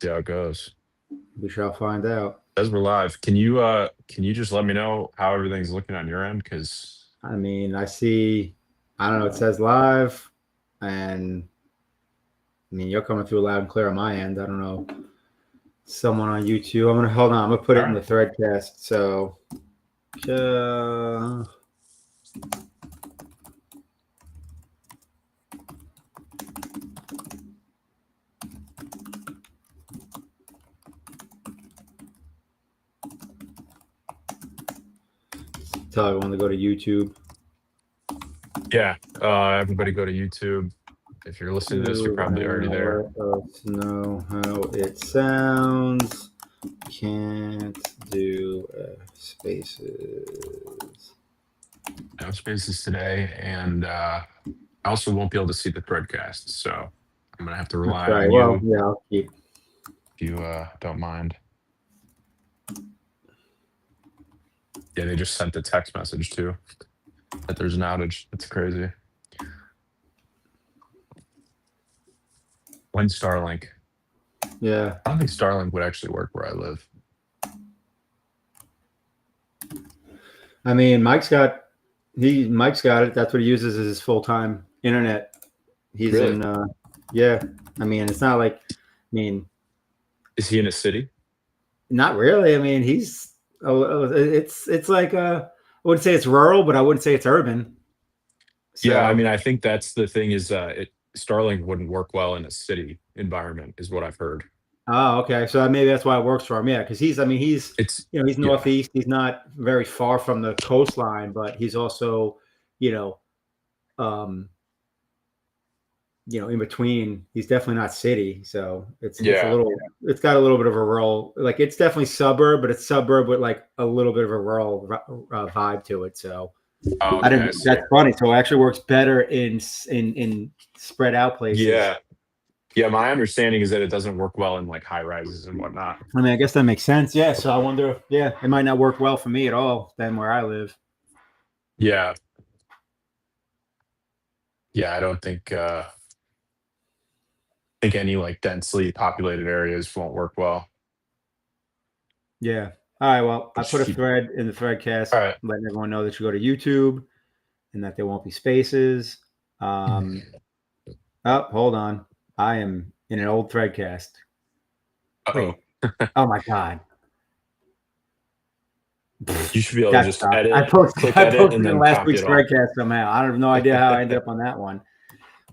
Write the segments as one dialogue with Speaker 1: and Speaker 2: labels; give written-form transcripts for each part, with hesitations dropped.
Speaker 1: See how it goes.
Speaker 2: We shall find out.
Speaker 1: As we're live, can you just let me know how everything's looking on your end? Because
Speaker 2: I mean, I see, I don't know, it says live, and I mean, you're coming through loud and clear on my end. I don't know. Someone on YouTube. I'm gonna hold on. I'm gonna put
Speaker 1: all
Speaker 2: it in
Speaker 1: right.
Speaker 2: the threadcast. So, uh, tell everyone to go to YouTube
Speaker 1: Yeah. Everybody go to YouTube. If you're listening to this, you're
Speaker 2: to
Speaker 1: probably already there.
Speaker 2: let us know how it sounds. Can't do spaces.
Speaker 1: No spaces today, and I also won't be able to see the threadcast, so I'm gonna have to
Speaker 2: That's
Speaker 1: rely
Speaker 2: right.
Speaker 1: on
Speaker 2: Well,
Speaker 1: you
Speaker 2: yeah, I'll keep.
Speaker 1: if you don't mind. Yeah, they just sent a text message too that there's an outage. That's crazy. When Starlink?
Speaker 2: Yeah.
Speaker 1: I don't think Starlink would actually work where I live.
Speaker 2: I mean, Mike's got it. That's what he uses as his full time internet. He's
Speaker 1: Really?
Speaker 2: in. Yeah. I mean, it's not like. I mean,
Speaker 1: Is he in a city?
Speaker 2: not really. I mean, he's. It's like I wouldn't say it's rural, but I wouldn't say it's urban.
Speaker 1: Yeah, I mean,
Speaker 2: So.
Speaker 1: I think that's the thing is Starlink wouldn't work well in a city environment, is what I've heard.
Speaker 2: Oh, okay. So maybe that's why it works for him. Yeah, because he's. I mean, he's.
Speaker 1: It's
Speaker 2: He's
Speaker 1: yeah,
Speaker 2: northeast. He's not very far from the coastline, but he's also, you know, um, in between. He's definitely not city, so it's a
Speaker 1: yeah.
Speaker 2: little. It's got a little bit of a rural, like it's definitely suburb, but it's suburb with like a little bit of a rural vibe to it. So
Speaker 1: Oh,
Speaker 2: I
Speaker 1: okay, I
Speaker 2: didn't.
Speaker 1: see.
Speaker 2: That's funny. So it actually works better in spread out places.
Speaker 1: Yeah, yeah. My understanding is that it doesn't work well in like high rises and whatnot.
Speaker 2: I mean, I guess that makes sense. Yeah. So I wonder. Yeah, it might not work well for me at all than where I live.
Speaker 1: Yeah, yeah. I don't think any like densely populated areas won't work well.
Speaker 2: Yeah. All right. Well, I put
Speaker 1: Just
Speaker 2: a
Speaker 1: keep.
Speaker 2: thread in the threadcast
Speaker 1: All right.
Speaker 2: letting everyone know that you go to YouTube and that there won't be spaces. Um, oh, hold on. I am in an old threadcast.
Speaker 1: Uh-oh.
Speaker 2: Wait. Oh my god.
Speaker 1: You should be able to
Speaker 2: That
Speaker 1: just
Speaker 2: sucks. I
Speaker 1: edit,
Speaker 2: posted.
Speaker 1: click
Speaker 2: I
Speaker 1: edit, and
Speaker 2: posted in
Speaker 1: then
Speaker 2: last
Speaker 1: copy
Speaker 2: week's
Speaker 1: it all.
Speaker 2: threadcast somehow. I have no idea how I ended up on that one.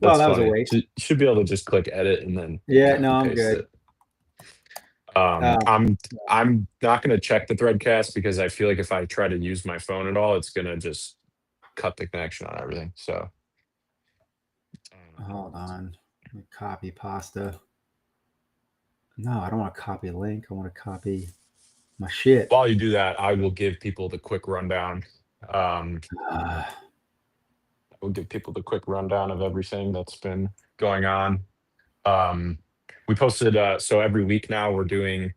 Speaker 2: Well,
Speaker 1: That's
Speaker 2: that was a
Speaker 1: funny.
Speaker 2: waste.
Speaker 1: So you should be able to just click edit and then
Speaker 2: Yeah. No,
Speaker 1: copy
Speaker 2: I'm
Speaker 1: paste
Speaker 2: good.
Speaker 1: it.
Speaker 2: Uh,
Speaker 1: I'm not gonna check the threadcast because I feel like if I try to use my phone at all, it's gonna just cut the connection on everything. So
Speaker 2: hold on. Let me copy pasta. No, I don't want to copy a link. I want to copy my shit.
Speaker 1: while you do that, I will give people the quick rundown. Um,
Speaker 2: Uh,
Speaker 1: we'll give people the quick rundown of everything that's been going on. Um, we posted so every week now we're doing,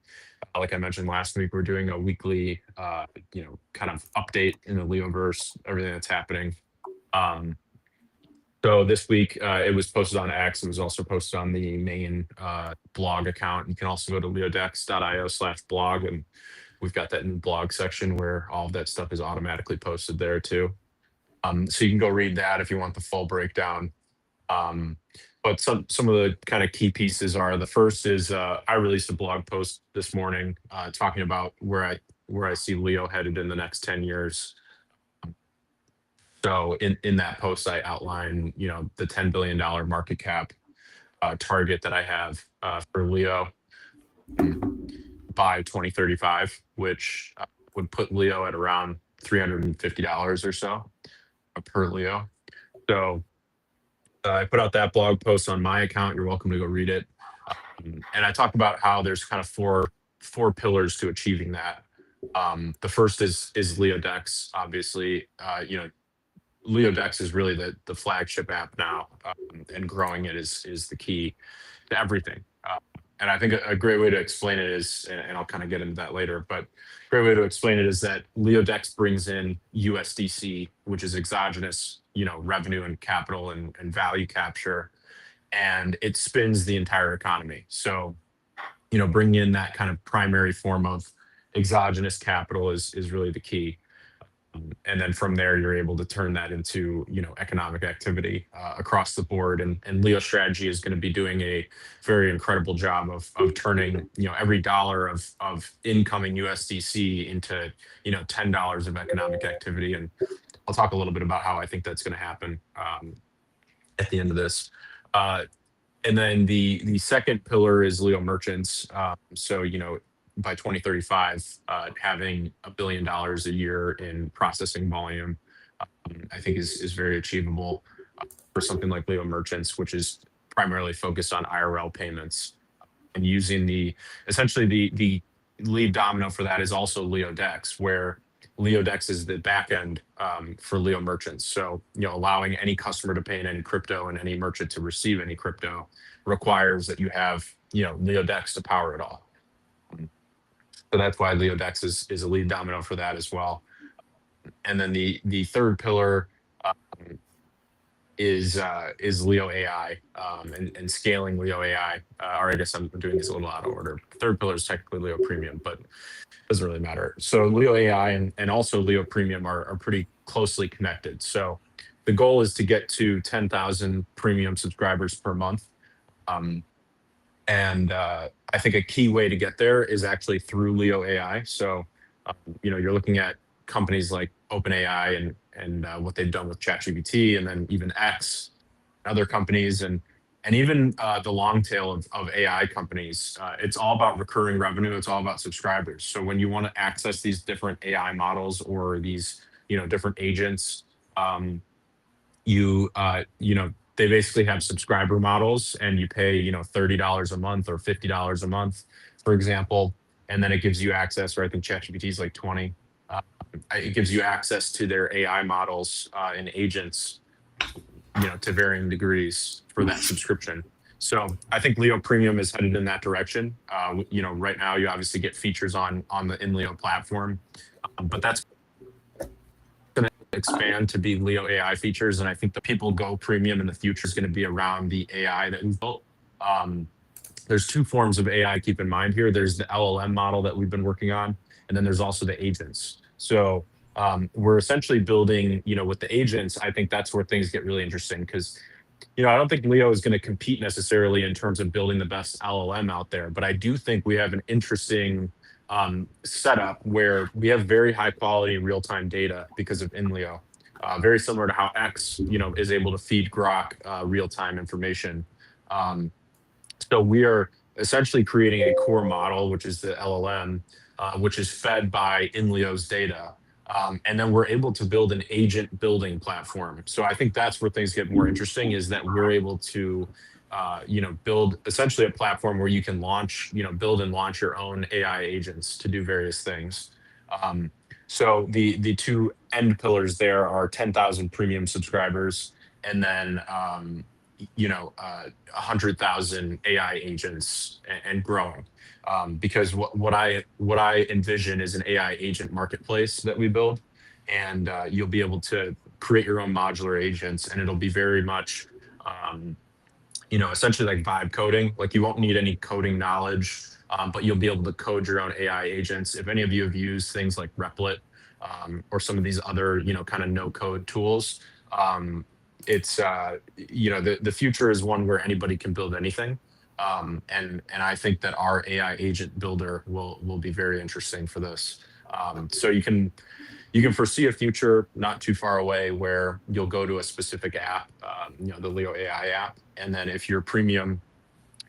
Speaker 1: like I mentioned last week, we're doing a weekly, kind of update in the Leoverse, everything that's happening. Um, So this week, it was posted on X. It was also posted on the main blog account. You can also go to leodex.io/blog, and we've got that new blog section where all of that stuff is automatically posted there too. So you can go read that if you want the full breakdown. Um, but some of the kind of key pieces are the first is I released a blog post this morning talking about where I see Leo headed in the next 10 years. So in that post, I outline, the $10 billion market cap target that I have for Leo um, by 2035, which would put Leo at around $350 or so per Leo. So I put out that blog post on my account. You're welcome to go read it. And I talk about how there's kind of four pillars to achieving that. The first is LeoDex. Obviously, LeoDex is really the flagship app now, and growing it is the key to everything. And I think a great way to explain it is, and I'll kind of get into that later, but a great way to explain it is that LeoDex brings in USDC, which is exogenous, revenue and capital and value capture, and it spins the entire economy. So bringing in that kind of primary form of exogenous capital is really the key. And then from there, you're able to turn that into economic activity across the board. And Leo Strategy is going to be doing a very incredible job of turning every dollar of incoming USDC into $10 of economic activity. And I'll talk a little bit about how I think that's going to happen at the end of this. And then the second pillar is Leo Merchants. So by 2035, having $1 billion a year in processing volume, I think is very achievable for something like Leo Merchants, which is primarily focused on IRL payments and using essentially the lead domino for that is also LeoDex, where LeoDex is the backend for Leo Merchants. So allowing any customer to pay in any crypto and any merchant to receive any crypto requires that you have LeoDex to power it all. So that's why LeoDex is a lead domino for that as well. And then the third pillar is Leo AI and scaling Leo AI. Or I guess I'm doing this a little out of order. Third pillar is technically Leo Premium, but it doesn't really matter. So Leo AI and also Leo Premium are pretty closely connected. So the goal is to get to 10,000 premium subscribers per month. And I think a key way to get there is actually through Leo AI. So, you're looking at companies like OpenAI and what they've done with ChatGPT, and then even X, other companies, and even the long tail of AI companies. It's all about recurring revenue. It's all about subscribers. So when you want to access these different AI models or these different agents, they basically have subscriber models, and you pay $30 a month or $50 a month, for example, and then it gives you access. Or I think ChatGPT is like 20. It gives you access to their AI models and agents, to varying degrees for that subscription. So I think Leo Premium is headed in that direction. Right now you obviously get features on the InLeo platform, but that's going to expand to be Leo AI features. And I think the people go premium in the future is going to be around the AI that we've built. There's two forms of AI, keep in mind here. There's the LLM model that we've been working on, and then there's also the agents. So we're essentially building, with the agents. I think that's where things get really interesting because, I don't think Leo is going to compete necessarily in terms of building the best LLM out there, but I do think we have an interesting setup where we have very high quality real-time data because of InLeo, very similar to how X, is able to feed Grok real-time information. So we are essentially creating a core model, which is the LLM, which is fed by InLeo's data. And then we're able to build an agent building platform. So I think that's where things get more interesting, is that we're able to build essentially a platform where you can build and launch your own AI agents to do various things. So the two end pillars there are 10,000 premium subscribers, and then 100,000 AI agents and growing. Because what I envision is an AI agent marketplace that we build, and you'll be able to create your own modular agents, and it'll be very much essentially like vibe coding. Like, you won't need any coding knowledge, but you'll be able to code your own AI agents. If any of you have used things like Replit or some of these other kind of no code tools, it's the future is one where anybody can build anything. And I think that our AI agent builder will be very interesting for this. So you can foresee a future not too far away where you'll go to a specific app, the Leo AI app, and then if you're premium,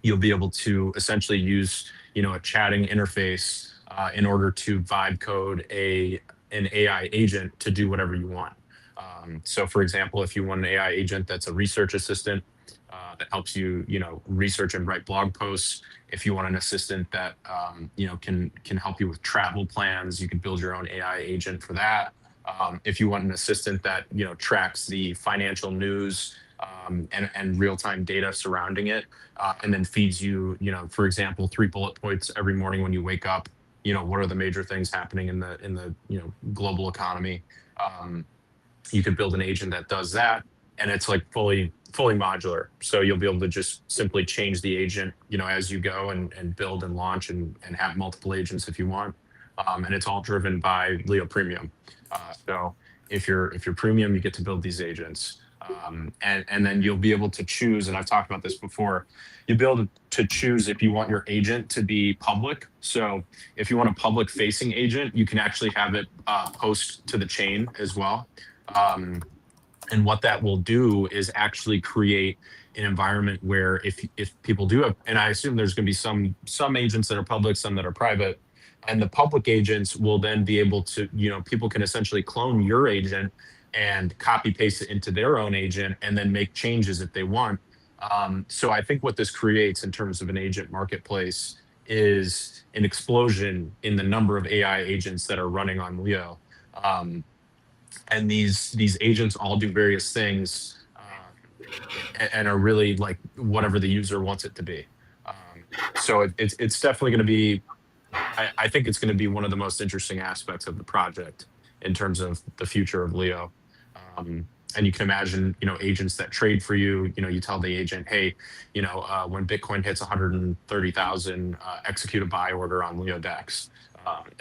Speaker 1: you'll be able to essentially use a chatting interface in order to vibe code an AI agent to do whatever you want. So for example, if you want an AI agent that's a research assistant that helps you, research and write blog posts. If you want an assistant that, can help you with travel plans, you can build your own AI agent for that. If you want an assistant that, tracks the financial news and real-time data surrounding it, and then feeds you, for example, 3 bullet points every morning when you wake up. What are the major things happening in the global economy? You could build an agent that does that. and it's like fully modular. So you'll be able to just simply change the agent, as you go, and build and launch and have multiple agents if you want. And it's all driven by Leo Premium. So if you're premium, you get to build these agents. And then you'll be able to choose, and I've talked about this before, you'll be able to choose if you want your agent to be public. So if you want a public facing agent, you can actually have it post to the chain as well. Um, and what that will do is actually create an environment where if people do have, and I assume there's going to be some agents that are public, some that are private, and the public agents will then be able to, people can essentially clone your agent and copy paste it into their own agent and then make changes if they want. So I think what this creates in terms of an agent marketplace is an explosion in the number of AI agents that are running on Leo. Um, and these agents all do various things, and are really like whatever the user wants it to be. So it's definitely going to be. I think it's going to be one of the most interesting aspects of the project in terms of the future of Leo. And you can imagine, agents that trade for you. You tell the agent, hey, when Bitcoin hits 130,000, execute a buy order on LeoDex,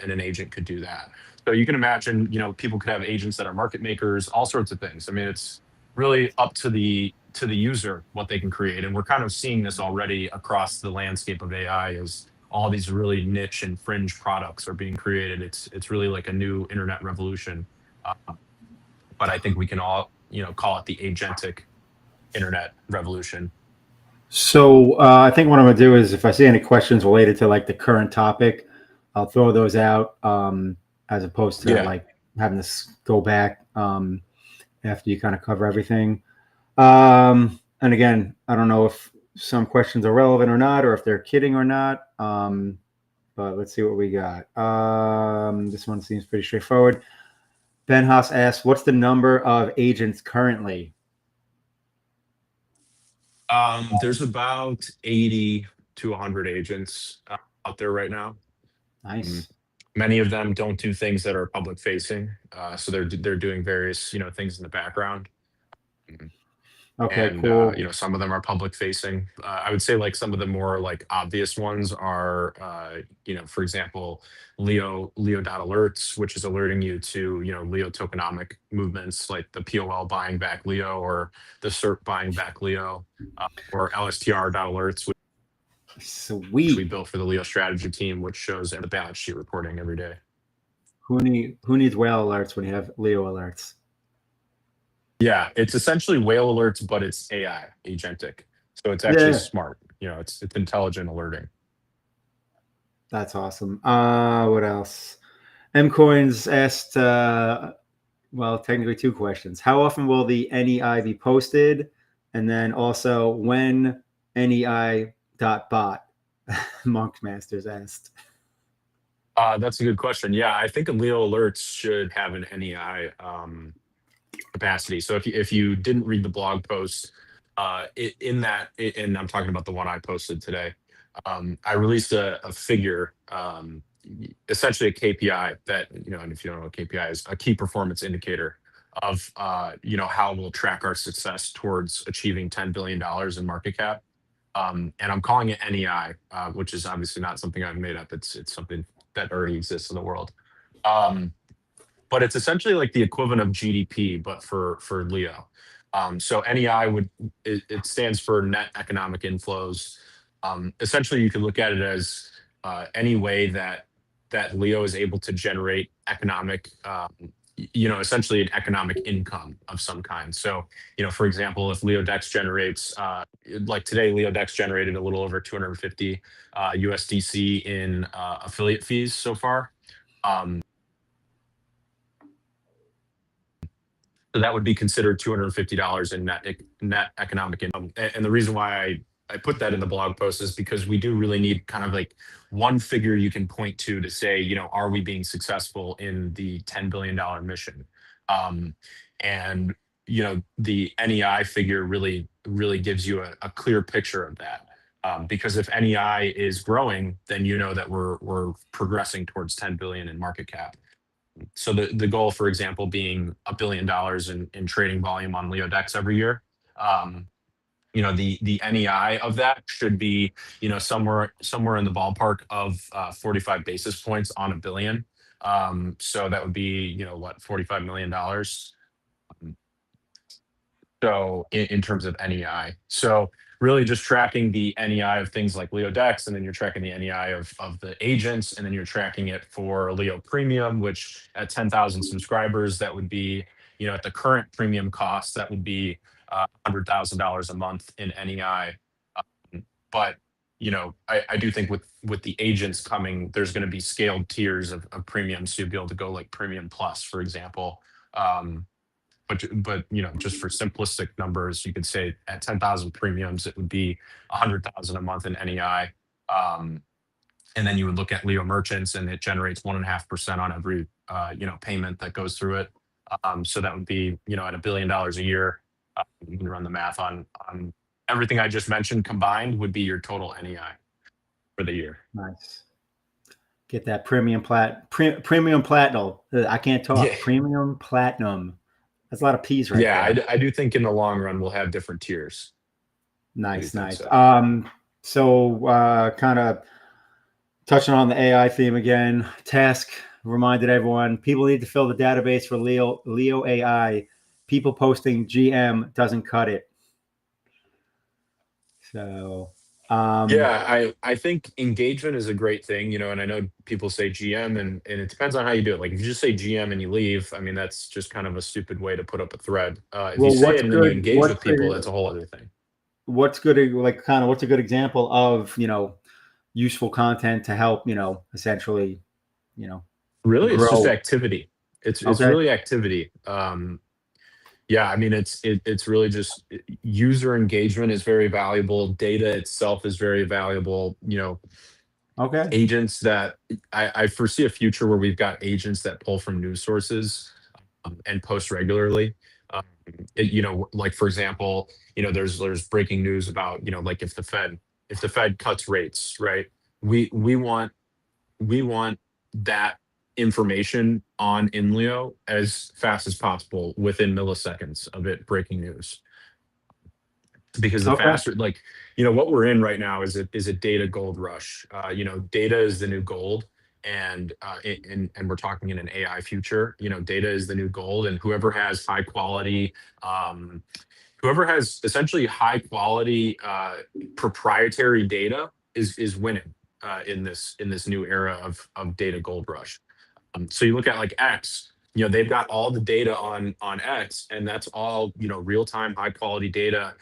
Speaker 1: and an agent could do that. So you can imagine, people could have agents that are market makers, all sorts of things. I mean, it's really up to the user what they can create, and we're kind of seeing this already across the landscape of AI. Is all these really niche and fringe products are being created. It's really like a new internet revolution. Uh, but I think we can all, call it the agentic internet revolution.
Speaker 2: So I think what I'm gonna do is, if I see any questions related to like the current topic, I'll throw those out, as opposed to
Speaker 1: Yeah.
Speaker 2: like having to go back after you kind of cover everything. And again, I don't know if some questions are relevant or not, or if they're kidding or not. But let's see what we got. This one seems pretty straightforward. Ben Haas asks, "What's the number of agents currently?"
Speaker 1: There's about 80 to 100 agents out there right now. Mm.
Speaker 2: Nice.
Speaker 1: Many of them don't do things that are public facing, so they're doing various, things in the background. Mm.
Speaker 2: Okay,
Speaker 1: And
Speaker 2: cool.
Speaker 1: some of them are public facing. I would say like some of the more like obvious ones are, for example, Leo.alerts, which is alerting you to, Leo tokenomic movements like the POL buying back Leo, or the CERP buying back Leo, or LSTR.alerts, which we
Speaker 2: Sweet.
Speaker 1: built for the Leo strategy team, which shows the balance sheet reporting every day.
Speaker 2: Who needs whale alerts when you have Leo alerts?
Speaker 1: Yeah, it's essentially whale alerts, but it's AI agentic. So it's actually
Speaker 2: Yeah,
Speaker 1: smart. It's intelligent alerting.
Speaker 2: that's awesome. What else? M Coins asked, well, technically two questions. How often will the NEI be posted? And then also, when NEI bot? Monk Masters asked.
Speaker 1: That's a good question. Yeah, I think Leo alerts should have an NEI capacity. So if you didn't read the blog post, in that, and I'm talking about the one I posted today, I released a figure, essentially a KPI that, and if you don't know what KPI is, a key performance indicator of, how we'll track our success towards achieving $10 billion in market cap. And I'm calling it NEI, which is obviously not something I've made up. It's something that already exists in the world. Um, but it's essentially like the equivalent of GDP, but for Leo. So NEI it stands for net economic inflows. Essentially, you could look at it as any way that Leo is able to generate economic, essentially an economic income of some kind. So, for example, if LeoDex generates, like today, LeoDex generated a little over 250 USDC in affiliate fees so far. Um, So that would be considered $250 in net economic income. And the reason why I put that in the blog post is because we do really need kind of like one figure you can point to say, are we being successful in the $10 billion mission? Um, and the NEI figure really gives you a clear picture of that. Because if NEI is growing, then you know that we're progressing towards 10 billion in market cap. So the goal, for example, being $1 billion in trading volume on LeoDex every year. Um, the NEI of that should be somewhere in the ballpark of 45 basis points on a billion. So that would be what, $45 million. So in terms of NEI, so really just tracking the NEI of things like LeoDex, and then you're tracking the NEI of the agents, and then you're tracking it for Leo Premium, which at 10,000 subscribers, that would be, at the current premium cost, that would be $100,000 a month in NEI. But I do think with the agents coming, there's going to be scaled tiers of premiums, so you'll be able to go like Premium Plus, for example. Um, but just for simplistic numbers, you could say at 10,000 premiums, it would be 100,000 a month in NEI. Um, and then you would look at Leo merchants, and it generates 1.5% on every payment that goes through it. So that would be at $1 billion a year. You can run the math on everything I just mentioned combined would be your total NEI for the year.
Speaker 2: Nice. Get that premium platinum. I can't talk.
Speaker 1: Yeah.
Speaker 2: Premium platinum. That's a lot of P's right
Speaker 1: Yeah,
Speaker 2: there.
Speaker 1: I do think in the long run we'll have different tiers. I do
Speaker 2: Nice,
Speaker 1: think
Speaker 2: nice.
Speaker 1: so.
Speaker 2: So kind of touching on the AI theme again, Task reminded everyone people need to fill the database for Leo AI. People posting GM doesn't cut it. So
Speaker 1: Yeah, I think engagement is a great thing, and I know people say GM, and it depends on how you do it. Like if you just say GM and you leave, I mean that's just kind of a stupid way to put up a thread. If you
Speaker 2: well,
Speaker 1: say it and then you engage with people, that's a whole other thing.
Speaker 2: what's good, like kind of what's a good example of useful content to help essentially you know
Speaker 1: Really, it's just
Speaker 2: grow.
Speaker 1: activity. It's
Speaker 2: Okay.
Speaker 1: really activity. Yeah, I mean it's really just user engagement is very valuable. Data itself is very valuable.
Speaker 2: Okay.
Speaker 1: Agents that I foresee a future where we've got agents that pull from news sources and post regularly. Um, like for example, there's breaking news about like if the Fed cuts rates, right? We want that information on Inleo as fast as possible within milliseconds of it breaking news, because the
Speaker 2: Okay.
Speaker 1: faster, like what we're in right now is a data gold rush. Data is the new gold, and we're talking in an AI future. Data is the new gold, and um, whoever has essentially high quality proprietary data is winning in this new era of data gold rush. So you look at like X, they've got all the data on X, and that's all real time high quality data,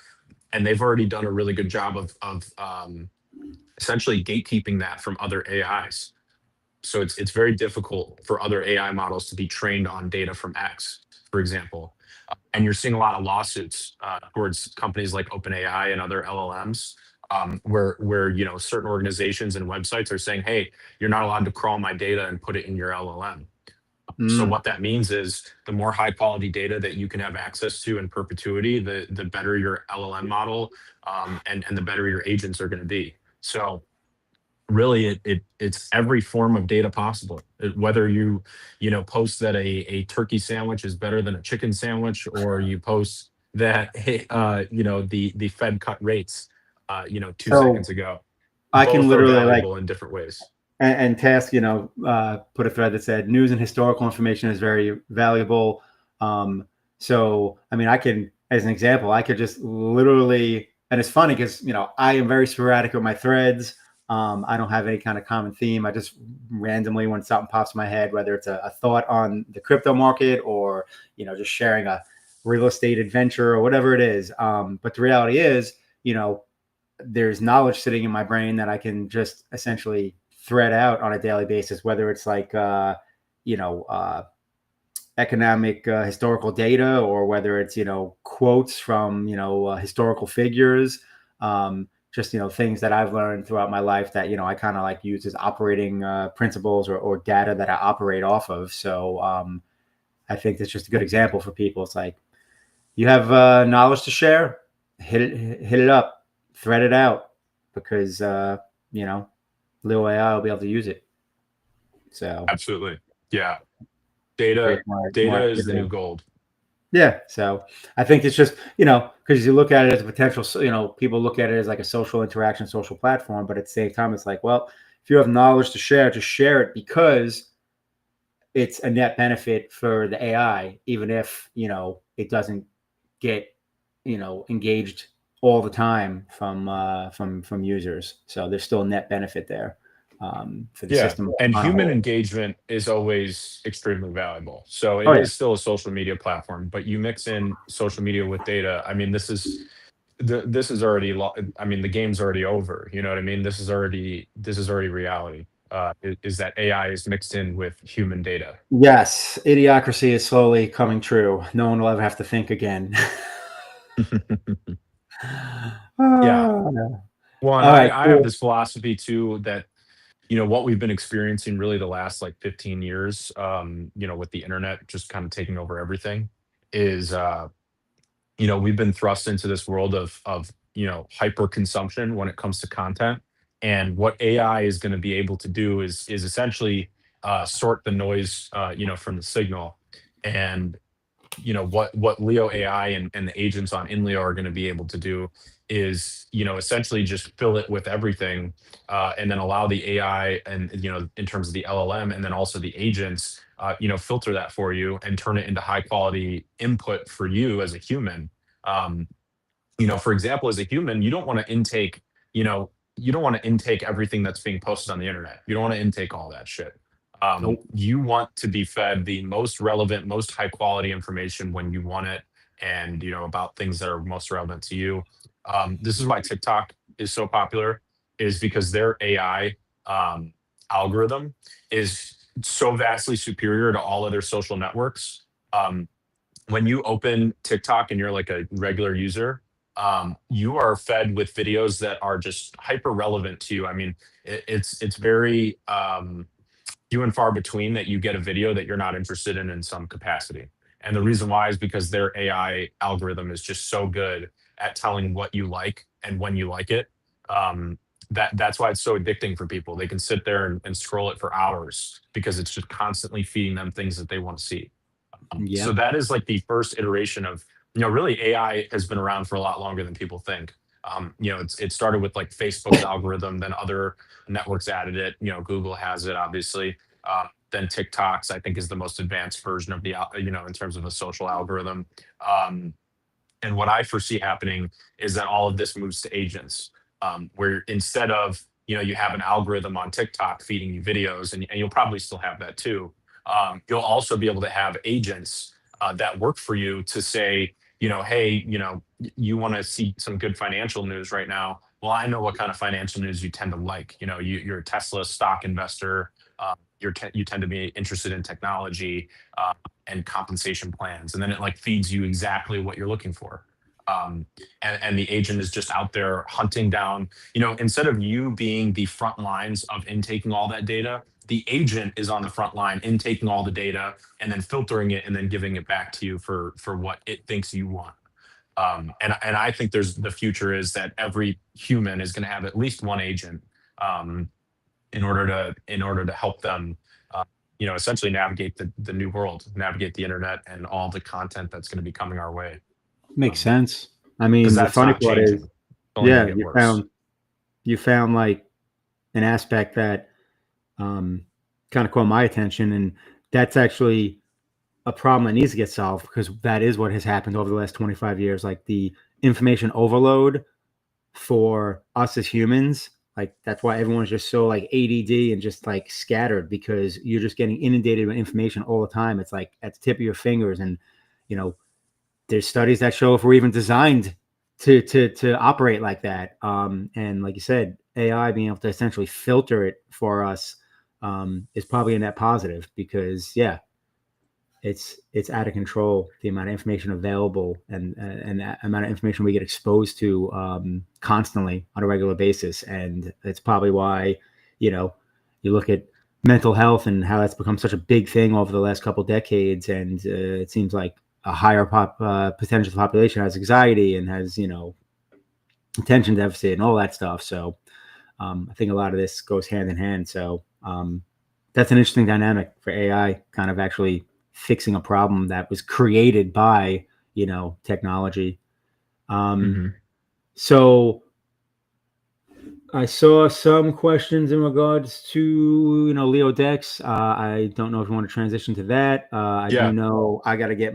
Speaker 1: and they've already done a really good job of essentially gatekeeping that from other AIs. So it's very difficult for other AI models to be trained on data from X, for example. And you're seeing a lot of lawsuits towards companies like OpenAI and other LLMs, where certain organizations and websites are saying, "Hey, you're not allowed to crawl my data and put it in your LLM." So
Speaker 2: Mm,
Speaker 1: what that means is the more high quality data that you can have access to in perpetuity, the better your LLM model, and the better your agents are going to be. So really, it's every form of data possible. Whether you post that a turkey sandwich is better than a chicken sandwich, or you post that, hey, the Fed cut rates 2 seconds
Speaker 2: so
Speaker 1: ago.
Speaker 2: I can
Speaker 1: Both are
Speaker 2: literally like
Speaker 1: valuable in different ways.
Speaker 2: and Task, put a thread that said news and historical information is very valuable. So I mean, I can, as an example, I could just literally, and it's funny because I am very sporadic with my threads. I don't have any kind of common theme. I just randomly, when something pops in my head, whether it's a thought on the crypto market or just sharing a real estate adventure or whatever it is. But the reality is, there's knowledge sitting in my brain that I can just essentially thread out on a daily basis, whether it's like, you know, uh, economic historical data, or whether it's, quotes from, historical figures. Just, things that I've learned throughout my life that, I kind of like use as operating principles, or data that I operate off of. So I think that's just a good example for people. It's like, you have knowledge to share, hit it up, thread it out, because you know Lil AI will be able to use it. So
Speaker 1: Absolutely. Yeah. Data,
Speaker 2: create more
Speaker 1: data is the
Speaker 2: activity.
Speaker 1: new gold.
Speaker 2: Yeah. So I think it's just, because you look at it as a potential, people look at it as like a social interaction, social platform, but at the same time, it's like, well, if you have knowledge to share, just share it because it's a net benefit for the AI, even if, it doesn't get, engaged all the time from users. So there's still a net benefit there for the
Speaker 1: Yeah.
Speaker 2: system
Speaker 1: And
Speaker 2: on a
Speaker 1: human
Speaker 2: whole.
Speaker 1: engagement is always extremely valuable. So
Speaker 2: Oh
Speaker 1: it
Speaker 2: yeah.
Speaker 1: is still a social media platform, but you mix in social media with data. I mean, this is already I mean, the game's already over. You know what I mean? This is already reality. Is that AI is mixed in with human data.
Speaker 2: Yes, idiocracy is slowly coming true. No one will ever have to think again.
Speaker 1: Yeah.
Speaker 2: Ah.
Speaker 1: Well, and
Speaker 2: All right,
Speaker 1: I have
Speaker 2: cool.
Speaker 1: this philosophy too that what we've been experiencing really the last like 15 years, with the internet just kind of taking over everything, is we've been thrust into this world of hyper consumption when it comes to content. And what AI is going to be able to do is essentially sort the noise, from the signal. And what Leo AI and the agents on in Leo are going to be able to do is essentially just fill it with everything, and then allow the AI and in terms of the LLM and then also the agents, filter that for you and turn it into high quality input for you as a human. um, for example, as a human, you don't want to intake everything that's being posted on the internet. You don't want to intake all that shit.
Speaker 2: Nope.
Speaker 1: You want to be fed the most relevant, most high quality information when you want it, and about things that are most relevant to you. This is why TikTok is so popular, is because their AI um, algorithm is so vastly superior to all other social networks. When you open TikTok and you're like a regular user, you are fed with videos that are just hyper relevant to you. I mean, it's very few and far between that you get a video that you're not interested in some capacity. And the reason why is because their AI algorithm is just so good at telling what you like and when you like it. That's why it's so addicting for people. They can sit there and scroll it for hours because it's just constantly feeding them things that they want to see. So
Speaker 2: Yep.
Speaker 1: that is like the first iteration of, really AI has been around for a lot longer than people think. It started with like Facebook's algorithm, then other networks added it. Google has it, obviously. Then TikTok's, I think, is the most advanced version of in terms of a social algorithm. Um, and what I foresee happening is that all of this moves to agents, where instead of, you have an algorithm on TikTok feeding you videos, and you'll probably still have that too. You'll also be able to have agents that work for you to say, hey, you want to see some good financial news right now. Well, I know what kind of financial news you tend to like. You're a Tesla stock investor. You tend to be interested in technology. And compensation plans, and then it like feeds you exactly what you're looking for. And the agent is just out there hunting down, instead of you being the front lines of intaking all that data, the agent is on the front line intaking all the data and then filtering it and then giving it back to you for what it thinks you want. And I think there's the future is that every human is going to have at least one agent, um, in order to help them, essentially navigate the new world, navigate the internet and all the content that's going to be coming our way.
Speaker 2: Makes
Speaker 1: Um,
Speaker 2: sense. I
Speaker 1: because
Speaker 2: mean, the
Speaker 1: that's
Speaker 2: funny
Speaker 1: not
Speaker 2: part
Speaker 1: changing.
Speaker 2: is,
Speaker 1: It's only going
Speaker 2: yeah,
Speaker 1: to get worse.
Speaker 2: you found like an aspect that kind of caught my attention, and that's actually a problem that needs to get solved because that is what has happened over the last 25 years. Like the information overload for us as humans, like that's why everyone's just so like ADD and just like scattered because you're just getting inundated with information all the time. It's like at the tip of your fingers, and you know, there's studies that show if we're even designed to operate like that. And like you said, AI being able to essentially filter it for us is probably a net positive because yeah, it's out of control the amount of information available and the amount of information we get exposed to constantly on a regular basis, and it's probably why you look at mental health and how that's become such a big thing over the last couple of decades, and it seems like a higher percentage of the population has anxiety and has attention deficit and all that stuff. So I think a lot of this goes hand in hand. So that's an interesting dynamic for AI kind of actually fixing a problem that was created by, technology. Um,
Speaker 1: Hmm.
Speaker 2: so I saw some questions in regards to, LeoDex. I don't know if you want to transition to that. I do
Speaker 1: Yeah,
Speaker 2: know I got to get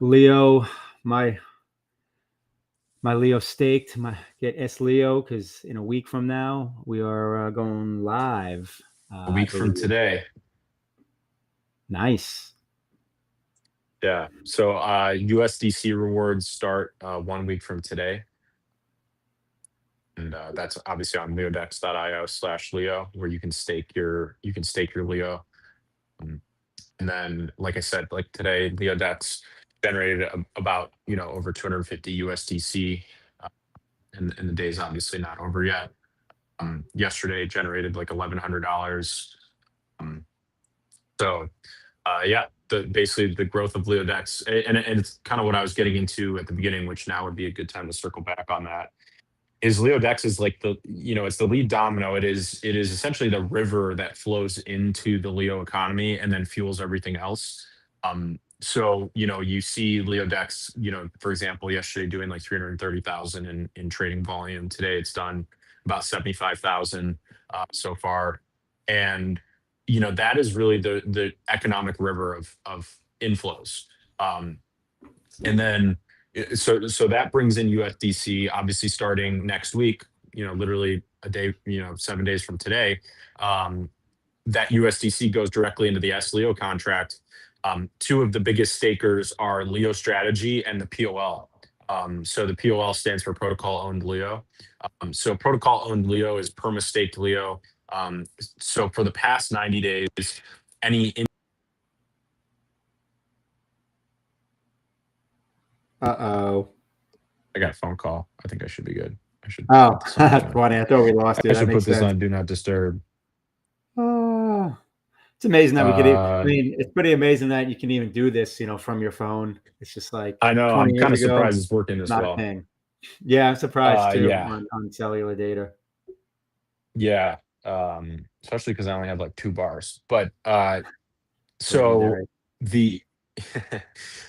Speaker 2: Leo, my my Leo staked, get S Leo, because in a week from now we are going live.
Speaker 1: a
Speaker 2: I
Speaker 1: week from
Speaker 2: believe.
Speaker 1: today.
Speaker 2: Nice.
Speaker 1: Yeah. So USDC rewards start 1 week from today. And that's obviously on leodex.io/Leo, where you can stake your Leo. Um, and then, like I said, like today, LeoDex generated about over 250 USDC, uh, and the day's obviously not over yet. Yesterday generated like $1,100. Um, so yeah, basically the growth of LeoDex, and it's kind of what I was getting into at the beginning, which now would be a good time to circle back on that. Is LeoDex is like it's the lead domino. It is essentially the river that flows into the Leo economy and then fuels everything else. So you see LeoDex, for example, yesterday doing like 330,000 in trading volume. Today it's done about 75,000 so far, and that is really the economic river of inflows. Um, and then so that brings in USDC, obviously starting next week, literally a day, 7 days from today. Um, that USDC goes directly into the S Leo contract. Two of the biggest stakers are Leo Strategy and the POL. So the POL stands for Protocol Owned Leo. So Protocol Owned Leo is perma staked Leo. So for the past 90 days, any
Speaker 2: Uh-oh.
Speaker 1: I got a phone call. I think I should be good. I should
Speaker 2: Oh,
Speaker 1: put this on do
Speaker 2: that's
Speaker 1: not.
Speaker 2: funny. I thought we lost you.
Speaker 1: I
Speaker 2: That
Speaker 1: should put
Speaker 2: makes
Speaker 1: this
Speaker 2: sense.
Speaker 1: on do not disturb.
Speaker 2: Oh, it's amazing that we could. I
Speaker 1: Uh,
Speaker 2: mean, it's pretty amazing that you can even do this, from your phone. It's just like
Speaker 1: I know.
Speaker 2: 20
Speaker 1: I'm
Speaker 2: years
Speaker 1: kind of
Speaker 2: ago,
Speaker 1: surprised it's working this
Speaker 2: not a
Speaker 1: well.
Speaker 2: thing. Yeah, I'm surprised too
Speaker 1: Yeah,
Speaker 2: on cellular data.
Speaker 1: yeah. Especially because I only have like 2 bars. But so
Speaker 2: Legendary.
Speaker 1: the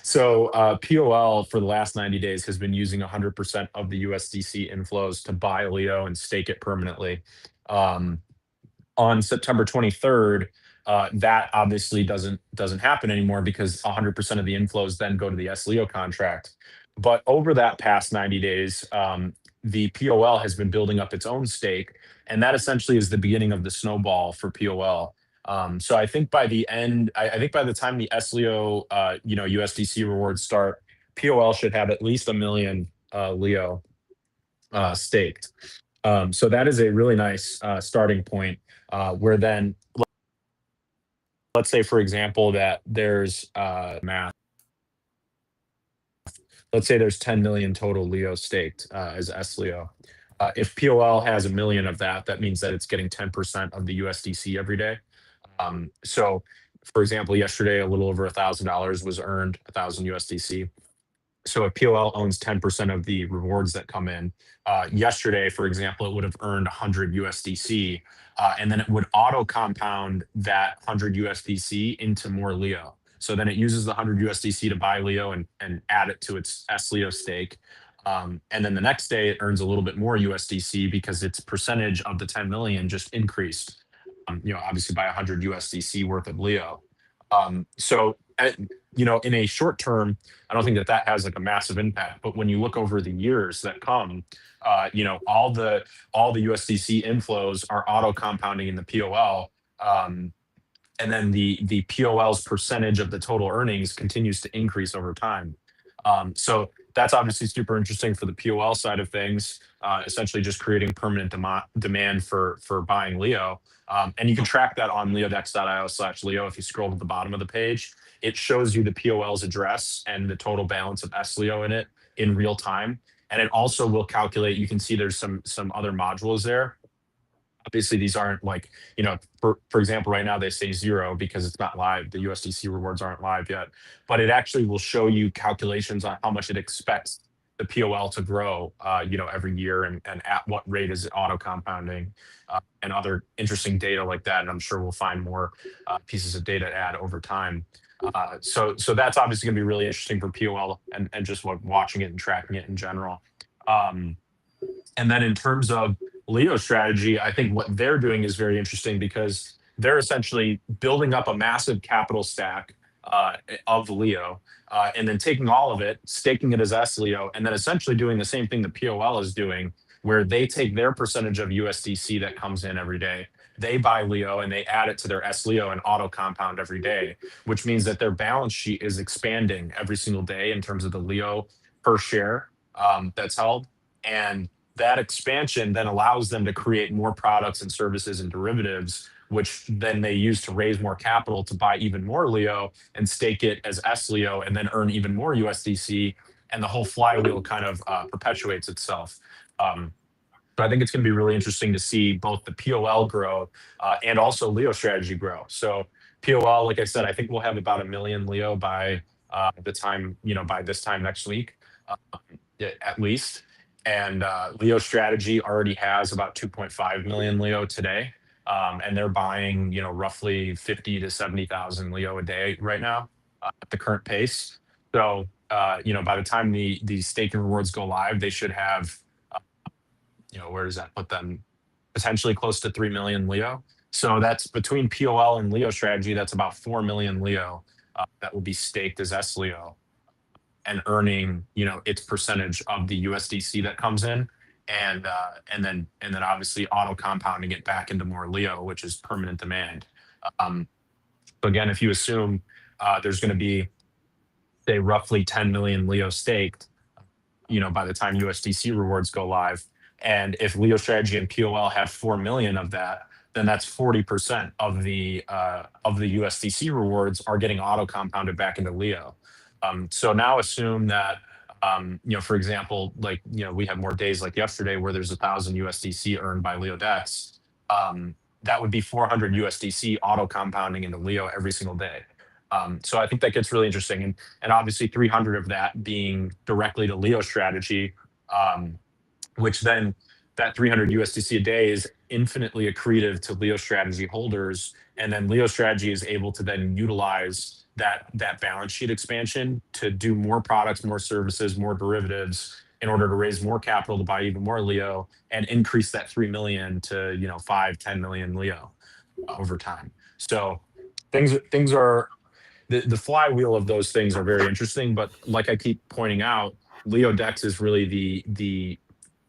Speaker 1: so POL for the last 90 days has been using 100% of the USDC inflows to buy Leo and stake it permanently. Um, on September 23rd, that obviously doesn't happen anymore because 100% of the inflows then go to the S Leo contract. But over that past 90 days, the POL has been building up its own stake, and that essentially is the beginning of the snowball for POL. So I think by the end, I think by the time the S Leo, USDC rewards start, POL should have at least 1 million Leo staked. So that is a really nice starting point. Where then, let's say, for example, that there's math. Let's say there's 10 million total Leo staked as S Leo. If POL has 1 million of that, that means that it's getting 10% of the USDC every day. So, for example, yesterday a little over $1,000 was earned, 1,000 USDC. So if POL owns 10% of the rewards that come in, yesterday, for example, it would have earned 100 USDC, and then it would auto compound that 100 USDC into more Leo. So then it uses the 100 USDC to buy Leo and add it to its S Leo stake. And then the next day it earns a little bit more USDC because its percentage of the 10 million just increased, obviously by 100 USDC worth of Leo. So, in a short term, I don't think that has like a massive impact. But when you look over the years that come, all the USDC inflows are auto compounding in the POL, and then the POL's percentage of the total earnings continues to increase over time. So that's obviously super interesting for the POL side of things. Essentially, just creating permanent demand for buying Leo, and you can track that on leodex.io/Leo. If you scroll to the bottom of the page, it shows you the POL's address and the total balance of S Leo in it in real time, and it also will calculate. You can see there's some other modules there. Obviously, these aren't like, for example, right now they say 0 because it's not live. The USDC rewards aren't live yet, but it actually will show you calculations on how much it expects the POL to grow, every year, and at what rate is it auto compounding, and other interesting data like that. And I'm sure we'll find more pieces of data to add over time. So that's obviously going to be really interesting for POL, and just what watching it and tracking it in general. Um, and then in terms of Leo strategy, I think what they're doing is very interesting because they're essentially building up a massive capital stack uh, of Leo, and then taking all of it, staking it as S Leo, and then essentially doing the same thing the POL is doing, where they take their percentage of USDC that comes in every day. They buy Leo and they add it to their S Leo and auto compound every day, which means that their balance sheet is expanding every single day in terms of the Leo per share that's held. And that expansion then allows them to create more products and services and derivatives, which then they use to raise more capital to buy even more Leo and stake it as S Leo and then earn even more USDC. And the whole flywheel kind of perpetuates itself. Um, so I think it's going to be really interesting to see both the POL grow and also Leo strategy grow. So POL, like I said, I think we'll have about 1 million Leo by the time, by this time next week, uh, at least. And Leo strategy already has about 2.5 million Leo today. And they're buying, roughly 50 to 70,000 Leo a day right now at the current pace. So, by the time the stake and rewards go live, they should have, where does that put them? Potentially close to 3 million Leo. So that's between POL and Leo strategy, that's about 4 million Leo that will be staked as S Leo and earning, its percentage of the USDC that comes in. And then obviously auto compounding it back into more Leo, which is permanent demand. Um, so again, if you assume there's going to be, say, roughly 10 million Leo staked, by the time USDC rewards go live. And if Leo Strategy and POL have 4 million of that, then that's 40% of the USDC rewards are getting auto compounded back into Leo. So now assume that, for example, like, we have more days like yesterday where there's 1,000 USDC earned by LeoDex. That would be 400 USDC auto compounding into Leo every single day. So I think that gets really interesting. And obviously 300 of that being directly to Leo strategy, um, which then that 300 USDC a day is infinitely accretive to Leo strategy holders. And then Leo strategy is able to then utilize that balance sheet expansion to do more products, more services, more derivatives in order to raise more capital to buy even more Leo and increase that 3 million to, 5, 10 million Leo over time. So things are the flywheel of those things are very interesting. But like I keep pointing out, LeoDex is really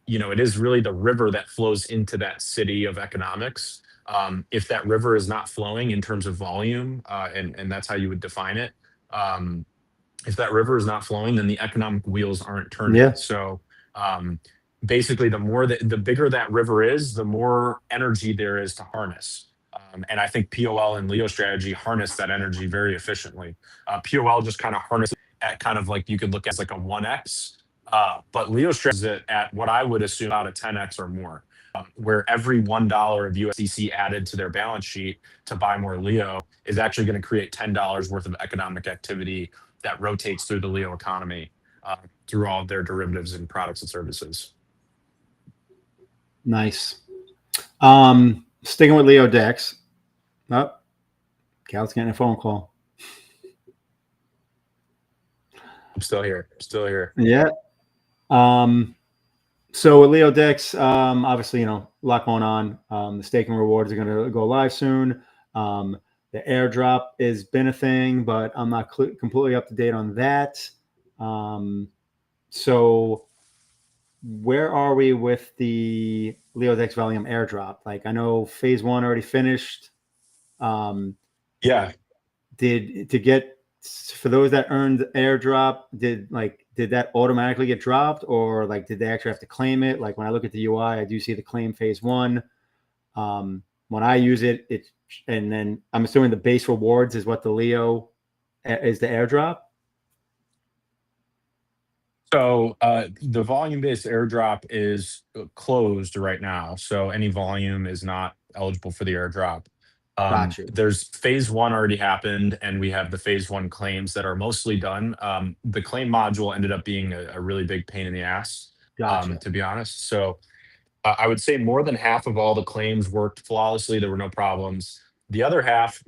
Speaker 1: it is really the river that flows into that city of economics. If that river is not flowing in terms of volume, and that's how you would define it, um, if that river is not flowing, then the economic wheels aren't turning.
Speaker 2: Yeah.
Speaker 1: So um, basically, the bigger that river is, the more energy there is to harness. And I think POL and Leo strategy harness that energy very efficiently. POL just kind of harness it at kind of like you could look at as like a 1x, but Leo strategy is it at what I would assume about a 10x or more. Where every $1 of USDC added to their balance sheet to buy more Leo is actually going to create $10 worth of economic activity that rotates through the Leo economy through all of their derivatives and products and services.
Speaker 2: Nice. Sticking with LeoDex. Oh, Cal's getting a phone call.
Speaker 1: I'm still here. Still here.
Speaker 2: Yeah. So with LeoDex, obviously, a lot going on. The staking rewards are going to go live soon. The airdrop has been a thing, but I'm not completely up to date on that. So where are we with the LeoDex Volume airdrop? Like, I know phase one already finished.
Speaker 1: Yeah.
Speaker 2: Did to get for those that earned airdrop, did that automatically get dropped, or like did they actually have to claim it? Like when I look at the UI, I do see the claim phase one. When I use it, and then I'm assuming the base rewards is what the Leo is the airdrop.
Speaker 1: So the volume-based airdrop is closed right now. So any volume is not eligible for the airdrop.
Speaker 2: Got you.
Speaker 1: There's phase one already happened, and we have the phase one claims that are mostly done. The claim module ended up being a really big pain in the ass,
Speaker 2: Gotcha.
Speaker 1: to be honest. So I would say more than half of all the claims worked flawlessly. There were no problems. The other half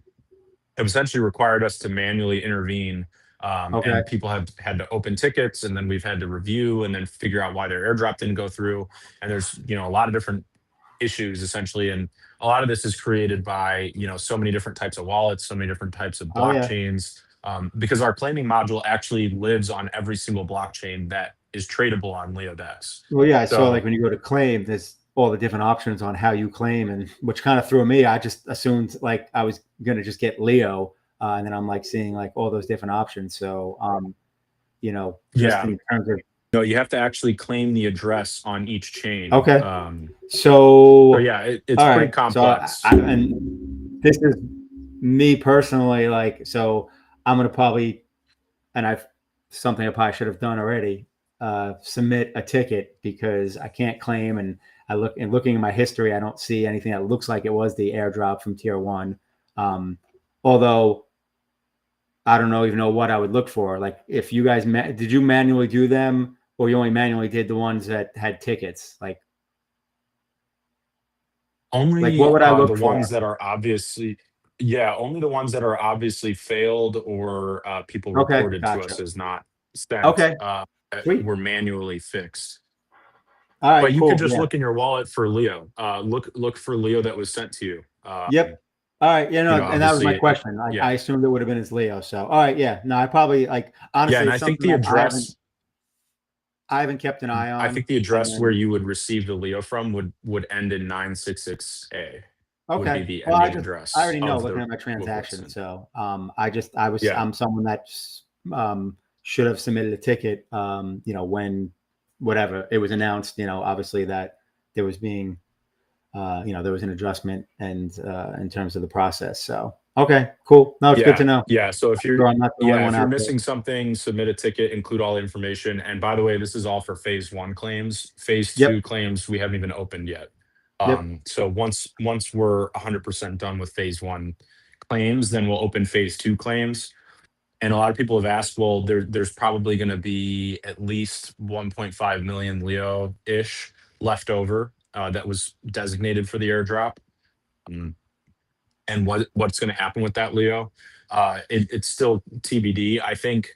Speaker 1: have essentially required us to manually intervene.
Speaker 2: Okay.
Speaker 1: And people have had to open tickets, and then we've had to review and then figure out why their airdrop didn't go through. And there's a lot of different issues essentially, and a lot of this is created by so many different types of wallets, so many different types of
Speaker 2: Oh yeah.
Speaker 1: blockchains. Because our claiming module actually lives on every single blockchain that is tradable on LeoDex.
Speaker 2: Well, yeah, I saw like
Speaker 1: So
Speaker 2: when you go to claim, there's all the different options on how you claim, and which kind of threw me. I just assumed like I was gonna just get Leo, and then I'm like seeing like all those different options. So, just
Speaker 1: yeah,
Speaker 2: in terms of
Speaker 1: no, you have to actually claim the address on each chain.
Speaker 2: okay,
Speaker 1: So
Speaker 2: so
Speaker 1: yeah, it's
Speaker 2: all
Speaker 1: pretty
Speaker 2: right, so
Speaker 1: complex.
Speaker 2: and this is me personally, like so I'm gonna probably and I've something I probably should have done already. Submit a ticket because I can't claim, and looking at my history, I don't see anything that looks like it was the airdrop from tier one. Um, Although I don't know even know what I would look for. Like if you guys did you manually do them, or you only manually did the ones that had tickets? Like
Speaker 1: Only
Speaker 2: what would I
Speaker 1: the
Speaker 2: look
Speaker 1: ones
Speaker 2: for?
Speaker 1: that are obviously, yeah, only the ones that are obviously failed or people
Speaker 2: Okay,
Speaker 1: reported to us
Speaker 2: gotcha.
Speaker 1: as not sent,
Speaker 2: Okay, sweet.
Speaker 1: were manually fixed.
Speaker 2: All
Speaker 1: But
Speaker 2: right,
Speaker 1: you could
Speaker 2: cool.
Speaker 1: just
Speaker 2: Yeah.
Speaker 1: look in your wallet for Leo. Look for Leo that was sent to you.
Speaker 2: Yep. All right. And that was my
Speaker 1: Obviously,
Speaker 2: question. I
Speaker 1: yeah,
Speaker 2: assumed it would have been as Leo. So, all right. Yeah. No, I probably like
Speaker 1: yeah,
Speaker 2: honestly,
Speaker 1: and
Speaker 2: it's something that I haven't kept an eye
Speaker 1: I
Speaker 2: on.
Speaker 1: think the
Speaker 2: And
Speaker 1: address where
Speaker 2: then,
Speaker 1: you would receive the Leo from would end in 966A. Would be
Speaker 2: okay.
Speaker 1: the
Speaker 2: Well,
Speaker 1: ending
Speaker 2: I
Speaker 1: address
Speaker 2: already know
Speaker 1: of
Speaker 2: looking
Speaker 1: the
Speaker 2: at my transaction.
Speaker 1: requested.
Speaker 2: So,
Speaker 1: Yeah,
Speaker 2: I'm someone that should have submitted a ticket, when whatever it was announced, obviously that there was being, there was an adjustment and in terms of the process. So, okay, cool. No, it's good to
Speaker 1: yeah,
Speaker 2: know.
Speaker 1: yeah. So
Speaker 2: So I'm not the only one
Speaker 1: if you're
Speaker 2: out there.
Speaker 1: missing something, submit a ticket, include all the information. And by the way, this is all for phase one claims. Phase two
Speaker 2: Yep.
Speaker 1: claims we haven't even opened yet.
Speaker 2: Yep.
Speaker 1: So once we're 100% done with phase one claims, then we'll open phase two claims. And a lot of people have asked, well, there's probably going to be at least 1.5 million Leo ish left over that was designated for the airdrop. Um, and what's going to happen with that Leo? It's still TBD. I think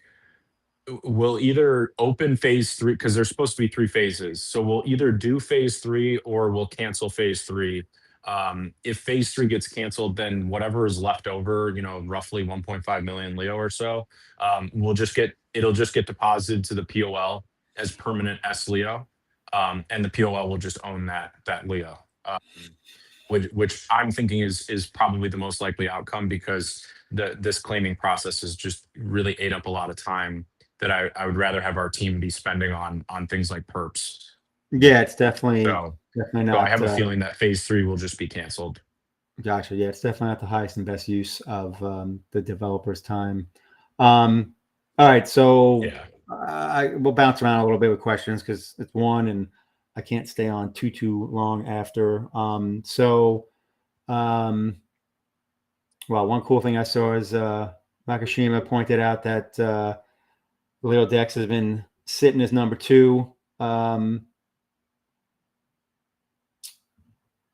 Speaker 1: we'll either open phase three because there's supposed to be three phases. So we'll either do phase three or we'll cancel phase three. If phase three gets canceled, then whatever is left over, roughly 1.5 million Leo or so, it'll just get deposited to the POL as permanent S Leo, and the POL will just own that Leo. Which I'm thinking is probably the most likely outcome because this claiming process has just really ate up a lot of time that I would rather have our team be spending on things like perps.
Speaker 2: Yeah, it's definitely
Speaker 1: So
Speaker 2: definitely
Speaker 1: so I
Speaker 2: not.
Speaker 1: have a feeling that phase three will just be canceled.
Speaker 2: Gotcha. Yeah, it's definitely not the highest and best use of the developer's time. Um, all right, so
Speaker 1: Yeah.
Speaker 2: we'll bounce around a little bit with questions because it's one, and I can't stay on too long after. Um, well, one cool thing I saw is Nakashima pointed out that LeoDex has been sitting as number two.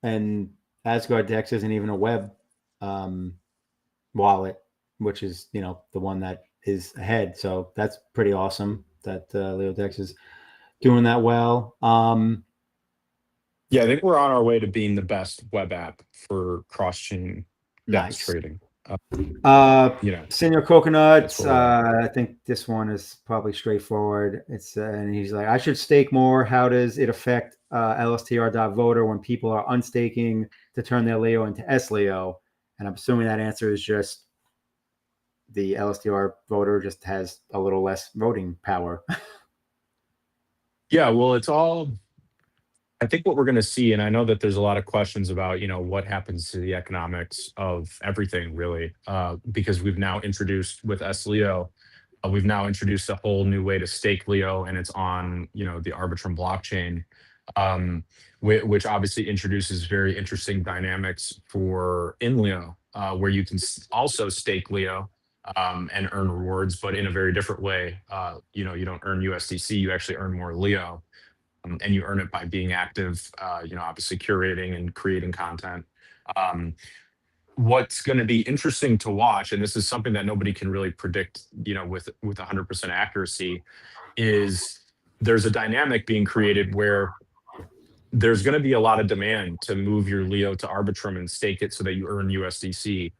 Speaker 2: And Asgard Dex isn't even a web um, wallet, which is the one that is ahead. So that's pretty awesome that LeoDex is doing that well.
Speaker 1: Yeah, I think we're on our way to being the best web app for cross-chain DEX
Speaker 2: Nice.
Speaker 1: trading. You know,
Speaker 2: Senior
Speaker 1: that's
Speaker 2: Coconuts.
Speaker 1: where we're at.
Speaker 2: I think this one is probably straightforward. It's and he's like, I should stake more. How does it affect LSTR.voter when people are unstaking to turn their Leo into S Leo? And I'm assuming that answer is just the LSTR voter just has a little less voting power.
Speaker 1: Yeah, well, it's all I think what we're going to see, and I know that there's a lot of questions about, what happens to the economics of everything, really, because we've now introduced with S Leo, we've now introduced a whole new way to stake Leo, and it's on, the Arbitrum blockchain, which obviously introduces very interesting dynamics for in Leo. where you can also stake Leo and earn rewards, but in a very different way. You don't earn USDC, you actually earn more Leo, and you earn it by being active, obviously curating and creating content. Um, what's going to be interesting to watch, and this is something that nobody can really predict, with 100% accuracy, is there's a dynamic being created where there's going to be a lot of demand to move your Leo to Arbitrum and stake it so that you earn USDC.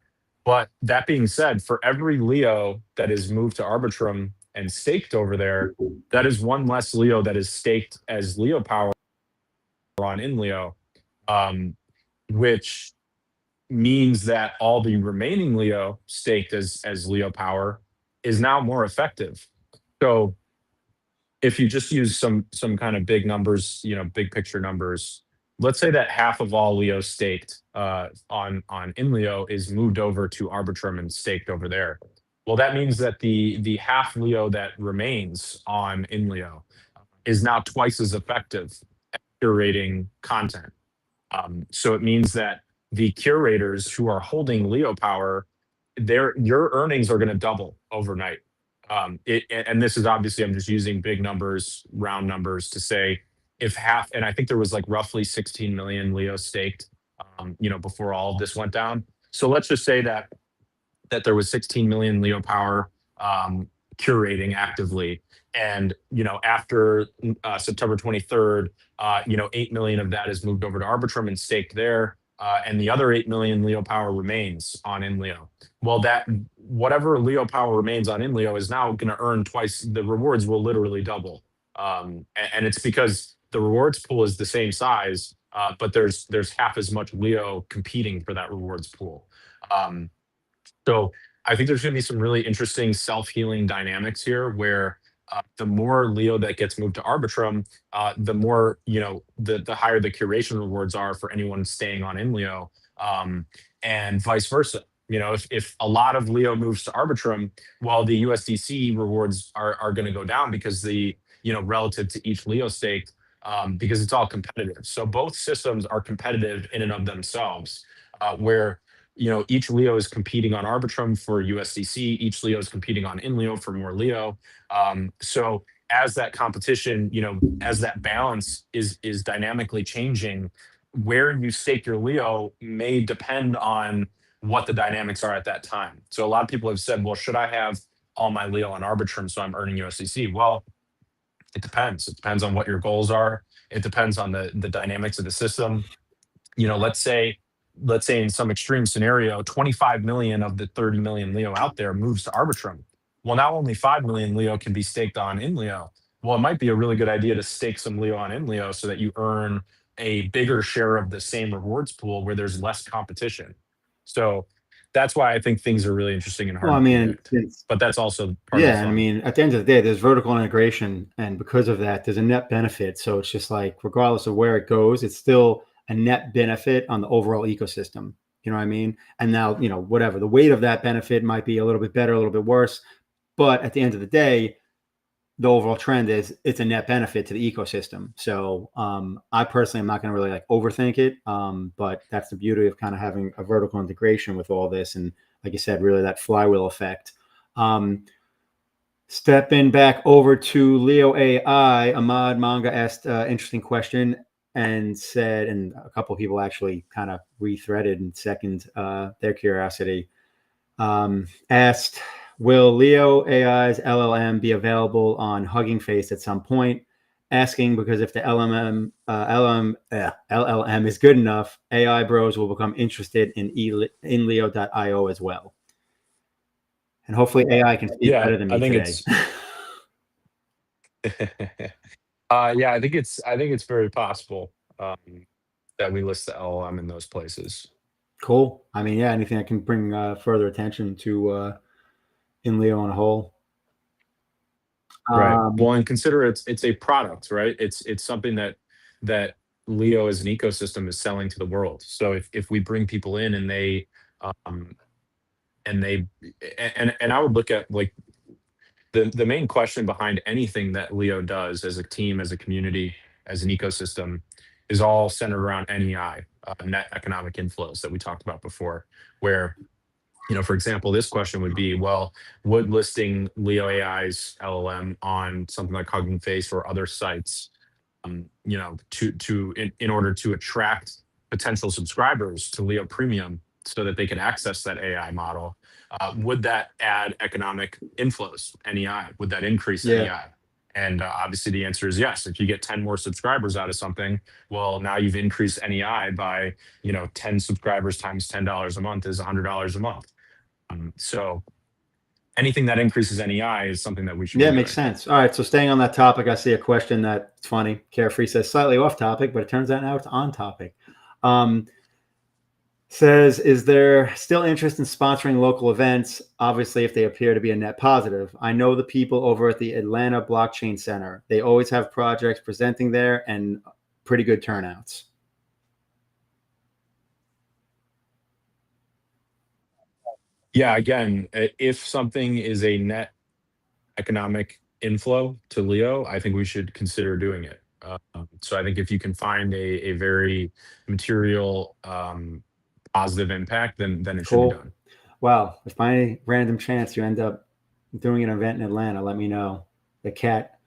Speaker 1: But that being said, for every Leo that is moved to Arbitrum and staked over there, that is one less Leo that is staked as Leo power on in Leo, um, which means that all the remaining Leo staked as Leo power is now more effective. So if you just use some kind of big numbers, big picture numbers, let's say that half of all Leo staked on in Leo is moved over to Arbitrum and staked over there. Well, that means that the half Leo that remains on in Leo is now twice as effective at curating content. So it means that the curators who are holding Leo power, your earnings are going to double overnight. And this is obviously, I'm just using big numbers, round numbers to say if half, and I think there was like roughly 16 million Leo staked, before all of this went down. So let's just say that there was 16 million Leo power curating actively. And after September 23rd, 8 million of that is moved over to Arbitrum and staked there. And the other 8 million Leo power remains on in Leo. Well, that whatever Leo power remains on in Leo is now going to earn twice. The rewards will literally double. And it's because the rewards pool is the same size, but there's half as much Leo competing for that rewards pool. So I think there's going to be some really interesting self-healing dynamics here where the more Leo that gets moved to Arbitrum, the more, the higher the curation rewards are for anyone staying on in Leo, and vice versa. If a lot of Leo moves to Arbitrum, well, the USDC rewards are going to go down because relative to each Leo stake, because it's all competitive. So both systems are competitive in and of themselves, where each Leo is competing on Arbitrum for USDC. Each Leo is competing on in Leo for more Leo. So as that competition, as that balance is dynamically changing, where you stake your Leo may depend on what the dynamics are at that time. So a lot of people have said, well, should I have all my Leo on Arbitrum so I'm earning USDC? Well, it depends. It depends on what your goals are. It depends on the dynamics of the system. Let's say in some extreme scenario, 25 million of the 30 million Leo out there moves to Arbitrum. Well, now only 5 million Leo can be staked on in Leo. Well, it might be a really good idea to stake some Leo on in Leo so that you earn a bigger share of the same rewards pool where there's less competition. So that's why I think things are really interesting and
Speaker 2: Well,
Speaker 1: hard
Speaker 2: I
Speaker 1: to
Speaker 2: mean,
Speaker 1: predict. But that's also part of the
Speaker 2: yeah, and I
Speaker 1: fun.
Speaker 2: mean, at the end of the day, there's vertical integration, and because of that, there's a net benefit. So it's just like, regardless of where it goes, it's still a net benefit on the overall ecosystem. You know what I mean? And now, whatever the weight of that benefit might be a little bit better, a little bit worse, but at the end of the day, the overall trend is it's a net benefit to the ecosystem. So I personally am not going to really like overthink it, but that's the beauty of kind of having a vertical integration with all this, and like you said, really that flywheel effect. Stepping back over to Leo AI, Ahmad Manga asked an interesting question and said, and a couple of people actually kind of rethreaded and second their curiosity. Asked, will Leo AI's LLM be available on Hugging Face at some point? Asking because if the LLM is good enough, AI bros will become interested in Leo.io as well. And hopefully AI can speak
Speaker 1: Yeah,
Speaker 2: better than
Speaker 1: I
Speaker 2: me
Speaker 1: think
Speaker 2: today.
Speaker 1: it's yeah, I think it's very possible that we list the LLM in those places.
Speaker 2: Cool. I mean, yeah, anything that can bring further attention to in Leo on a whole.
Speaker 1: Right.
Speaker 2: Um,
Speaker 1: Well, and consider it's a product, right? It's something that Leo as an ecosystem is selling to the world. So if we bring people in um and they and I would look at like the main question behind anything that Leo does as a team, as a community, as an ecosystem is all centered around NEI. net economic inflows that we talked about before, where, for example, this question would be, well, would listing Leo AI's LLM on something like Hugging Face or other sites, in order to attract potential subscribers to Leo Premium so that they could access that AI model, would that add economic inflows, NEI? Would that increase
Speaker 2: Yeah.
Speaker 1: NEI? And obviously, the answer is yes. If you get 10 more subscribers out of something, well, now you've increased NEI by, 10 subscribers times $10 a month is $100 a month. So anything that increases NEI is something that we should be
Speaker 2: Yeah, it makes
Speaker 1: doing.
Speaker 2: sense. All right. So staying on that topic, I see a question that's funny. Carefree says slightly off topic, but it turns out now it's on topic. Um, Says, is there still interest in sponsoring local events? Obviously, if they appear to be a net positive. I know the people over at the Atlanta Blockchain Center. They always have projects presenting there and pretty good turnouts.
Speaker 1: Yeah, again, if something is a net economic inflow to Leo, I think we should consider doing it. So I think if you can find a very material, positive impact, then it should be
Speaker 2: Cool.
Speaker 1: done.
Speaker 2: Well, if by any random chance you end up doing an event in Atlanta, let me know. The cat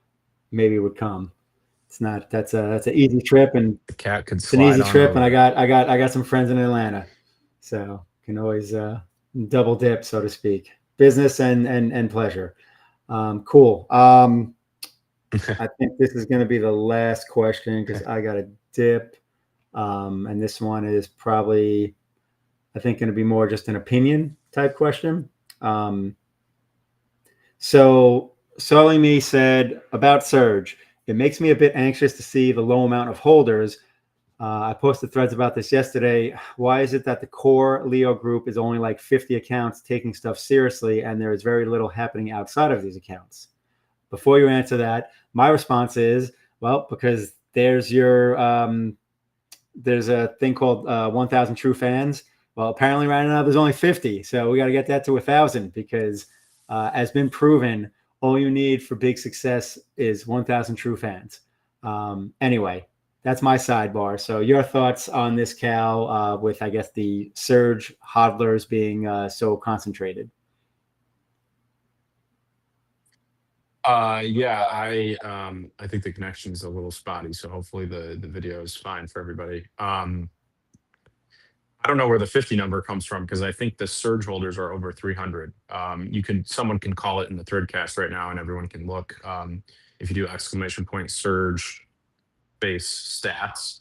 Speaker 2: maybe would come. It's not that's an easy trip, and
Speaker 1: The cat could
Speaker 2: it's an
Speaker 1: slide
Speaker 2: easy
Speaker 1: on
Speaker 2: trip, and
Speaker 1: over.
Speaker 2: I got some friends in Atlanta, so can always double dip, so to speak, business and pleasure. Cool. I think this is going to be the last question because I got to dip, and this one is probably, I think, going to be more just an opinion type question. Um, so Sully Me said about Surge, it makes me a bit anxious to see the low amount of holders. I posted threads about this yesterday. Why is it that the core Leo group is only like 50 accounts taking stuff seriously, and there is very little happening outside of these accounts? Before you answer that, my response is, well, because there's a thing called 1,000 true fans. Well, apparently right now there's only 50, so we got to get that to 1,000 because, as been proven, all you need for big success is 1,000 true fans. Anyway, that's my sidebar. So your thoughts on this, Cal, with I guess the surge hodlers being so concentrated?
Speaker 1: Yeah, I think the connection's a little spotty, so hopefully the video is fine for everybody. I don't know where the 50 number comes from because I think the surge holders are over 300. Someone can call it in the third cast right now and everyone can look. If you do exclamation point surge base stats,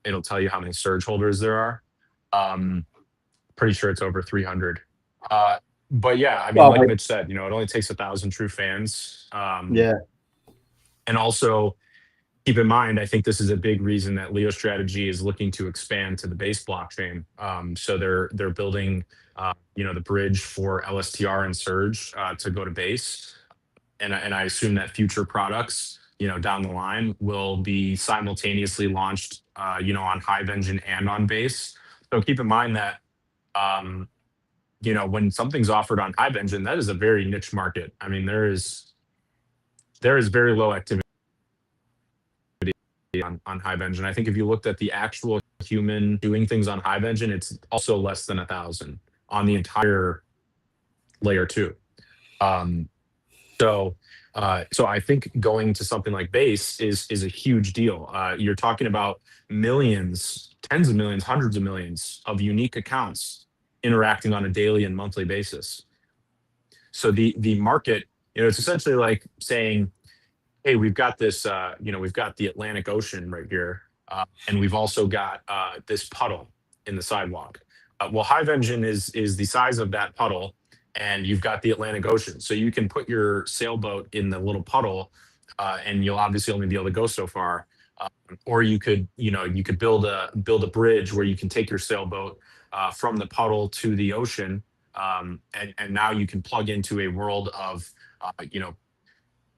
Speaker 1: it'll tell you how many surge holders there are. Um, Pretty sure it's over 300. Uh, but yeah, I mean,
Speaker 2: Well,
Speaker 1: like Mitch said, it only takes 1,000 true fans.
Speaker 2: yeah,
Speaker 1: And also, keep in mind, I think this is a big reason that Leo Strategy is looking to expand to the base blockchain. So they're building, the bridge for LSTR and Surge to go to base, and I assume that future products, down the line, will be simultaneously launched, on Hive Engine and on base. So keep in mind that, when something's offered on Hive Engine, that is a very niche market. I mean, there is very low activity on Hive Engine. I think if you looked at the actual human doing things on Hive Engine, it's also less than 1,000 on the entire layer two. Um, so I think going to something like base is a huge deal. You're talking about millions, tens of millions, hundreds of millions of unique accounts interacting on a daily and monthly basis. So the market, it's essentially like saying, hey, we've got this, we've got the Atlantic Ocean right here, and we've also got this puddle in the sidewalk. Well, Hive Engine is the size of that puddle, and you've got the Atlantic Ocean, so you can put your sailboat in the little puddle, and you'll obviously only be able to go so far. Or you could build a bridge where you can take your sailboat from the puddle to the ocean, and now you can plug into a world of,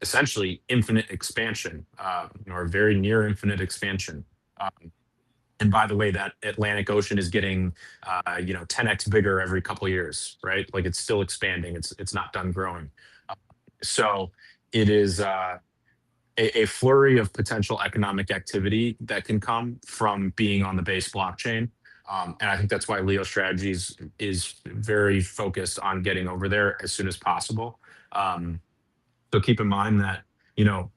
Speaker 1: essentially infinite expansion, or very near infinite expansion. And by the way, that Atlantic Ocean is getting, 10x bigger every couple of years, right? Like it's still expanding. It's not done growing. So it is a flurry of potential economic activity that can come from being on the base blockchain. And I think that's why Leo Strategies is very focused on getting over there as soon as possible. Um, so keep in mind that, you know,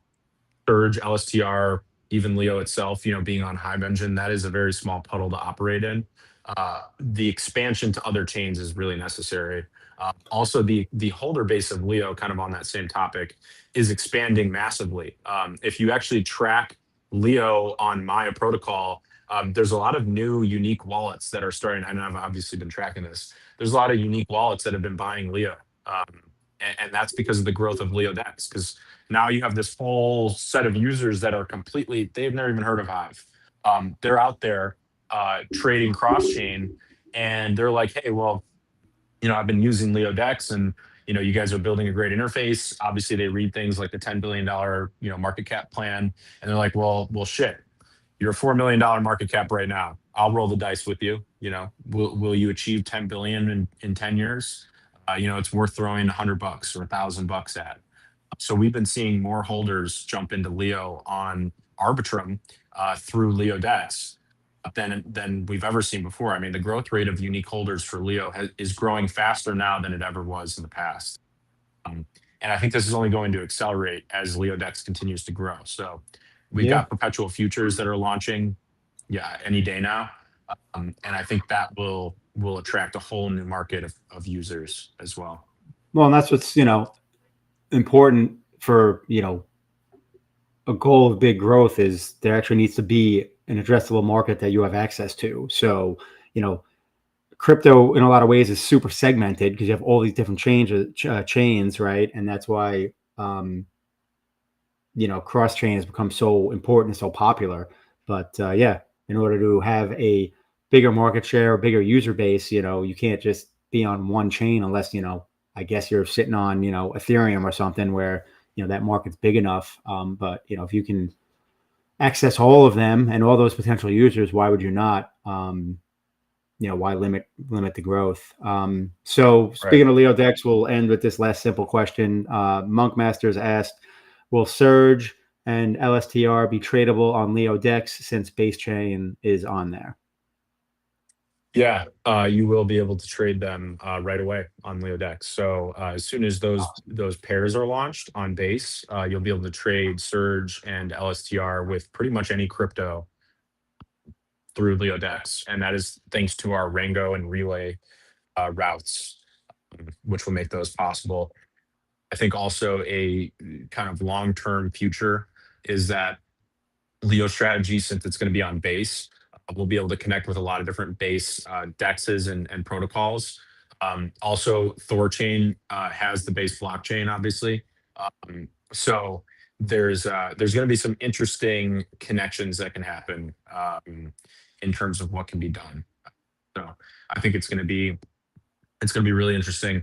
Speaker 1: Surge, LSTR, even Leo itself, being on Hive Engine, that is a very small puddle to operate in. The expansion to other chains is really necessary. Also, the holder base of Leo, kind of on that same topic, is expanding massively. If you actually track Leo on Maya Protocol, there's a lot of new unique wallets that are starting. And I've obviously been tracking this. There's a lot of unique wallets that have been buying Leo. And that's because of the growth of LeoDex. Because now you have this whole set of users that are completely, they've never even heard of Hive. They're out there trading cross chain, and they're like, hey, well, I've been using LeoDex, and you guys are building a great interface. Obviously, they read things like the $10 billion market cap plan, and they're like, well, shit. You're a $4 million market cap right now. I'll roll the dice with you. Will you achieve 10 billion in 10 years? It's worth throwing $100 or $1,000 at. So we've been seeing more holders jump into Leo on Arbitrum through LeoDex than we've ever seen before. I mean, the growth rate of unique holders for Leo is growing faster now than it ever was in the past. Um, and I think this is only going to accelerate as LeoDex continues to grow. So we've
Speaker 2: Yeah.
Speaker 1: got perpetual futures that are launching, yeah, any day now. And I think that will attract a whole new market of users as well.
Speaker 2: Well, and that's what's important for a goal of big growth is there actually needs to be an addressable market that you have access to. So you know crypto in a lot of ways is super segmented because you have all these different chains, right? And that's why cross chain has become so important and so popular. But yeah, in order to have a bigger market share, a bigger user base, you can't just be on one chain unless I guess you're sitting on Ethereum or something where that market's big enough. But if you can access all of them and all those potential users, why would you not? Why limit the growth? So
Speaker 1: Right.
Speaker 2: speaking of LeoDex, we'll end with this last simple question. Monk Masters asked, will Surge and LSTR be tradable on LeoDex since base chain is on there?
Speaker 1: Yeah, you will be able to trade them right away on LeoDex. So as soon as those pairs are launched on base, you'll be able to trade Surge and LSTR with pretty much any crypto through LeoDex, and that is thanks to our Rango and Relay routes, which will make those possible. I think also a kind of long-term future is that Leo strategy, since it's going to be on base, we'll be able to connect with a lot of different base dexes and protocols. Also, Thorchain has the base blockchain, obviously. So there's going to be some interesting connections that can happen in terms of what can be done. So I think it's going to be really interesting.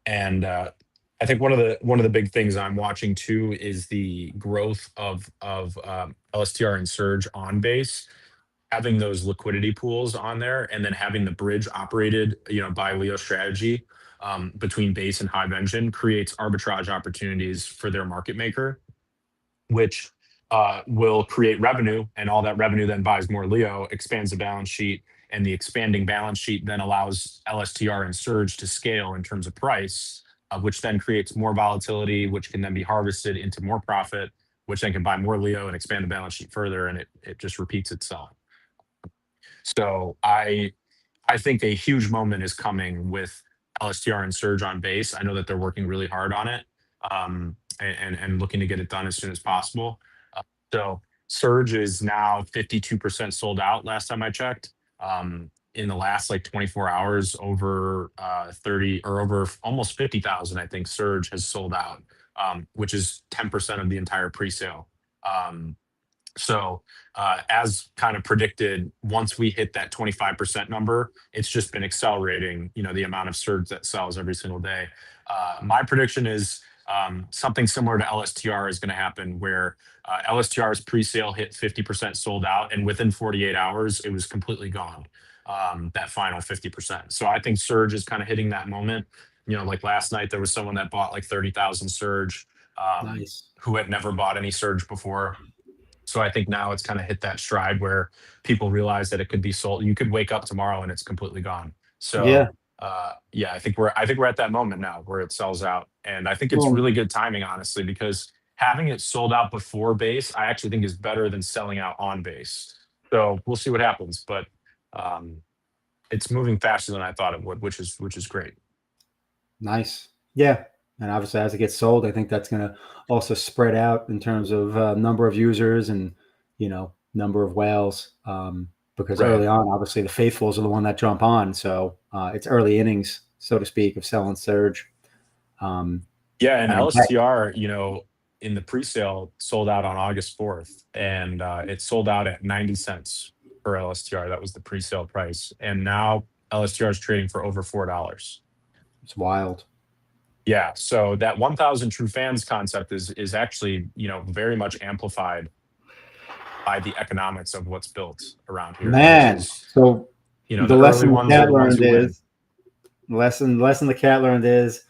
Speaker 1: And I think one of the big things I'm watching too is the growth of LSTR and Surge on base, having those liquidity pools on there, and then having the bridge operated, by Leo Strategy between base and Hive Engine creates arbitrage opportunities for their market maker, which will create revenue, and all that revenue then buys more Leo, expands the balance sheet, and the expanding balance sheet then allows LSTR and Surge to scale in terms of price, which then creates more volatility, which can then be harvested into more profit, which then can buy more Leo and expand the balance sheet further, and it just repeats itself. So I think a huge moment is coming with LSTR and Surge on base. I know that they're working really hard on it, and looking to get it done as soon as possible. So Surge is now 52% sold out last time I checked. In the last like 24 hours, over 30 or over almost 50,000, I think Surge has sold out, which is 10% of the entire pre-sale. Um, so, as kind of predicted, once we hit that 25% number, it's just been accelerating, the amount of surge that sells every single day. My prediction is something similar to LSTR is going to happen, where LSTR's pre-sale hit 50% sold out, and within 48 hours, it was completely gone, that final 50%. So I think Surge is kind of hitting that moment. Like last night, there was someone that bought like 30,000 Surge,
Speaker 2: Nice.
Speaker 1: who had never bought any Surge before. So I think now it's kind of hit that stride where people realize that it could be sold. You could wake up tomorrow and it's completely gone.
Speaker 2: Yeah.
Speaker 1: So yeah, I think we're at that moment now where it sells out, and I think it's
Speaker 2: Well,
Speaker 1: really good timing, honestly, because having it sold out before base, I actually think is better than selling out on base. So we'll see what happens, but um, it's moving faster than I thought it would, which is great.
Speaker 2: nice. Yeah. And obviously, as it gets sold, I think that's going to also spread out in terms of number of users and, number of whales. Because
Speaker 1: Right.
Speaker 2: early on, obviously, the faithfuls are the one that jump on. So it's early innings, so to speak, of selling Surge. Um,
Speaker 1: Yeah, and
Speaker 2: and
Speaker 1: LSTR, in the pre-sale sold out on August 4th, and it sold out at 90 cents per LSTR. That was the pre-sale price. And now LSTR is trading for over $4.
Speaker 2: it's wild.
Speaker 1: Yeah, so that 1,000 true fans concept is actually, very much amplified by the economics of what's built around here, which
Speaker 2: Man.
Speaker 1: is,
Speaker 2: So
Speaker 1: the
Speaker 2: the
Speaker 1: early
Speaker 2: lesson the
Speaker 1: ones are
Speaker 2: cat
Speaker 1: the ones
Speaker 2: learned
Speaker 1: who win.
Speaker 2: is lesson the cat learned is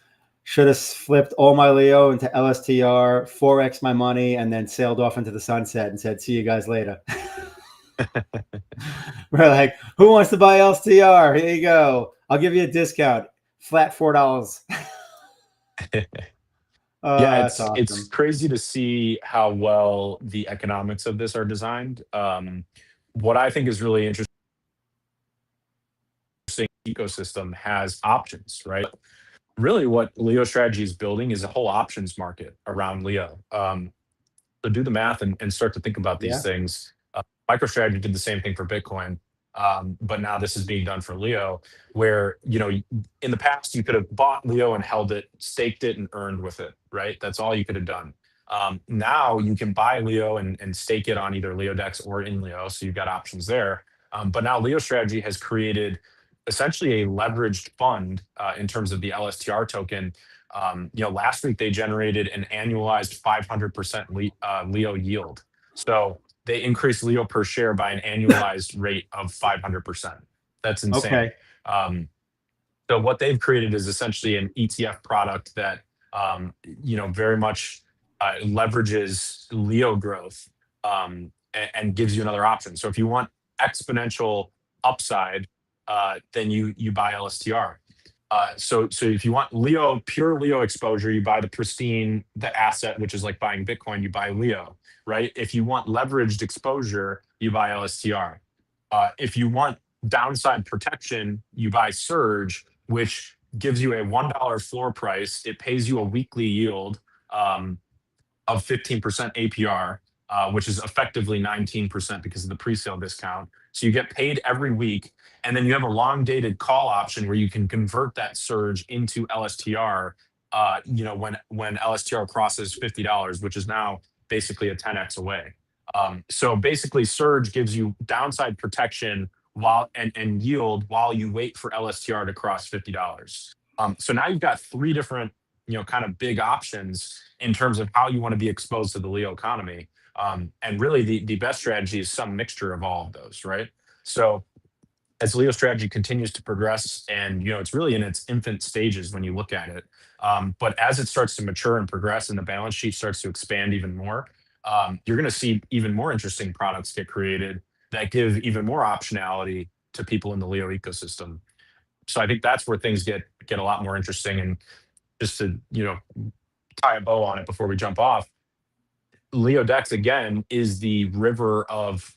Speaker 2: should have flipped all my Leo into LSTR, 4x my money, and then sailed off into the sunset and said, "See you guys later." We're like, "Who wants to buy LSTR? Here you go. I'll give you a discount, flat $4."
Speaker 1: Yeah,
Speaker 2: That's
Speaker 1: it's
Speaker 2: awesome.
Speaker 1: crazy to see how well the economics of this are designed. What I think is really interesting ecosystem has options, right? Really, what Leo Strategy is building is a whole options market around Leo. So do the math and start to think about these
Speaker 2: Yeah.
Speaker 1: things. MicroStrategy did the same thing for Bitcoin, but now this is being done for Leo, where in the past you could have bought Leo and held it, staked it, and earned with it. Right, that's all you could have done. Now you can buy Leo and stake it on either LeoDex or in Leo, so you've got options there. But now Leo Strategy has created essentially a leveraged fund in terms of the LSTR token. Last week they generated an annualized 500% Leo yield. So they increased Leo per share by an annualized rate of 500%. That's insane.
Speaker 2: Okay.
Speaker 1: Um, so what they've created is essentially an ETF product that very much leverages Leo growth, and gives you another option. So if you want exponential upside, then you buy LSTR. So if you want pure Leo exposure, you buy the asset, which is like buying Bitcoin, you buy Leo, right? If you want leveraged exposure, you buy LSTR. If you want downside protection, you buy Surge, which gives you a $1 floor price. It pays you a weekly yield um, of 15% APR, which is effectively 19% because of the presale discount. So you get paid every week. And then you have a long dated call option where you can convert that surge into LSTR, when LSTR crosses $50, which is now basically a 10x away. So basically, Surge gives you downside protection and yield while you wait for LSTR to cross $50. So now you've got three different, kind of big options in terms of how you want to be exposed to the Leo economy. And really, the best strategy is some mixture of all of those, right? So as Leo strategy continues to progress, and it's really in its infant stages when you look at it. But as it starts to mature and progress, and the balance sheet starts to expand even more, you're going to see even more interesting products get created that give even more optionality to people in the Leo ecosystem. So I think that's where things get a lot more interesting. And just to tie a bow on it before we jump off, LeoDex again is the river of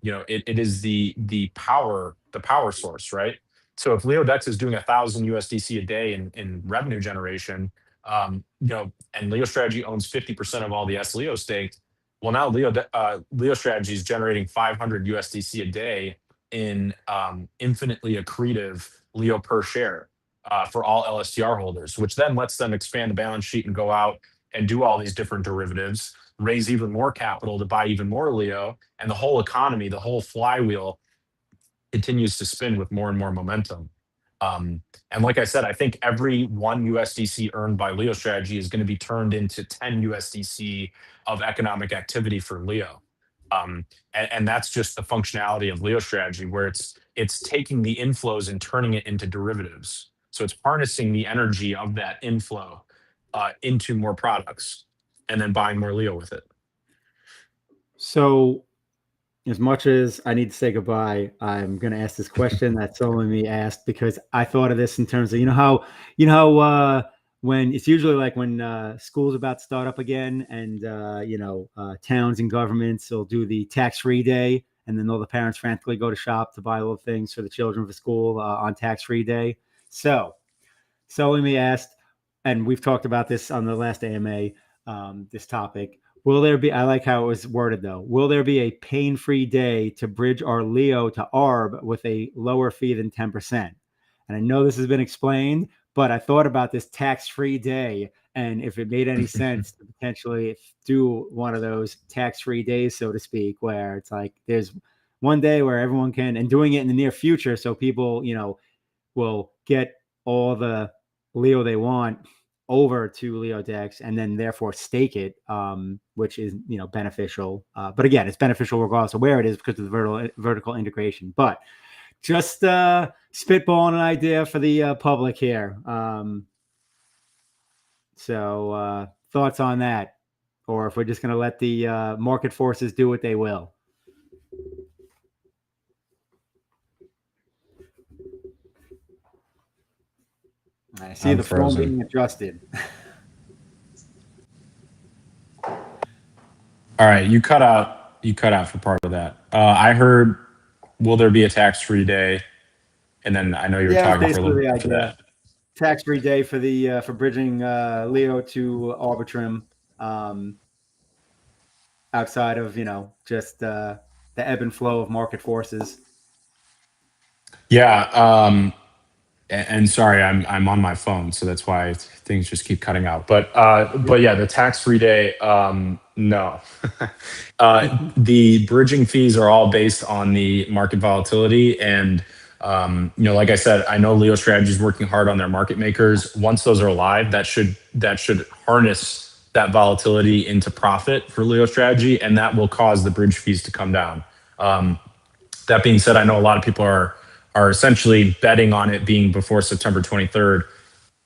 Speaker 1: it is the power source, right? So if LeoDex is doing 1,000 USDC a day in revenue generation, and Leo Strategy owns 50% of all the S Leo staked, well, now Leo Strategy is generating 500 USDC a day in infinitely accretive Leo per share for all LSTR holders, which then lets them expand the balance sheet and go out and do all these different derivatives, raise even more capital to buy even more Leo, and the whole economy, the whole flywheel continues to spin with more and more momentum. And like I said, I think every one USDC earned by Leo strategy is going to be turned into 10 USDC of economic activity for Leo. And that's just the functionality of Leo strategy, where it's taking the inflows and turning it into derivatives. So it's harnessing the energy of that inflow into more products, and then buying more Leo with it.
Speaker 2: So, as much as I need to say goodbye, I'm going to ask this question that's only me asked because I thought of this in terms of when it's usually like when school's about to start up again, and towns and governments will do the tax-free day, and then all the parents frantically go to shop to buy little things for the children for school on tax-free day. So so let me ask, and we've talked about this on the last AMA, this topic. Will there be, I like how it was worded though, will there be a pain free day to bridge our Leo to ARB with a lower fee than 10%? And I know this has been explained, but I thought about this tax free day and if it made any sense to potentially do one of those tax free days, so to speak, where it's like there's one day where everyone can, and doing it in the near future so people, will get all the Leo they want over to LeoDex and then therefore stake it, which is beneficial. But again, it's beneficial regardless of where it is because of the vertical integration. But just spitballing an idea for the public here. So thoughts on that, or if we're just going to let the market forces do what they will. I see
Speaker 1: I'm
Speaker 2: the phone
Speaker 1: frozen.
Speaker 2: being adjusted.
Speaker 1: All right, you cut out. You cut out for part of that. I heard, will there be a tax-free day? And then I know you were
Speaker 2: Yeah,
Speaker 1: talking for a
Speaker 2: basically
Speaker 1: little
Speaker 2: the
Speaker 1: bit after
Speaker 2: idea.
Speaker 1: that.
Speaker 2: Tax-free day for the for bridging Leo to Arbitrum, um, outside of just the ebb and flow of market forces.
Speaker 1: Yeah. And sorry, I'm on my phone, so that's why things just keep cutting out. But yeah, the tax-free day, no. The bridging fees are all based on the market volatility, and like I said, I know Leo Strategy is working hard on their market makers. Once those are live, that should harness that volatility into profit for Leo Strategy, and that will cause the bridge fees to come down. That being said, I know a lot of people are essentially betting on it being before September 23rd.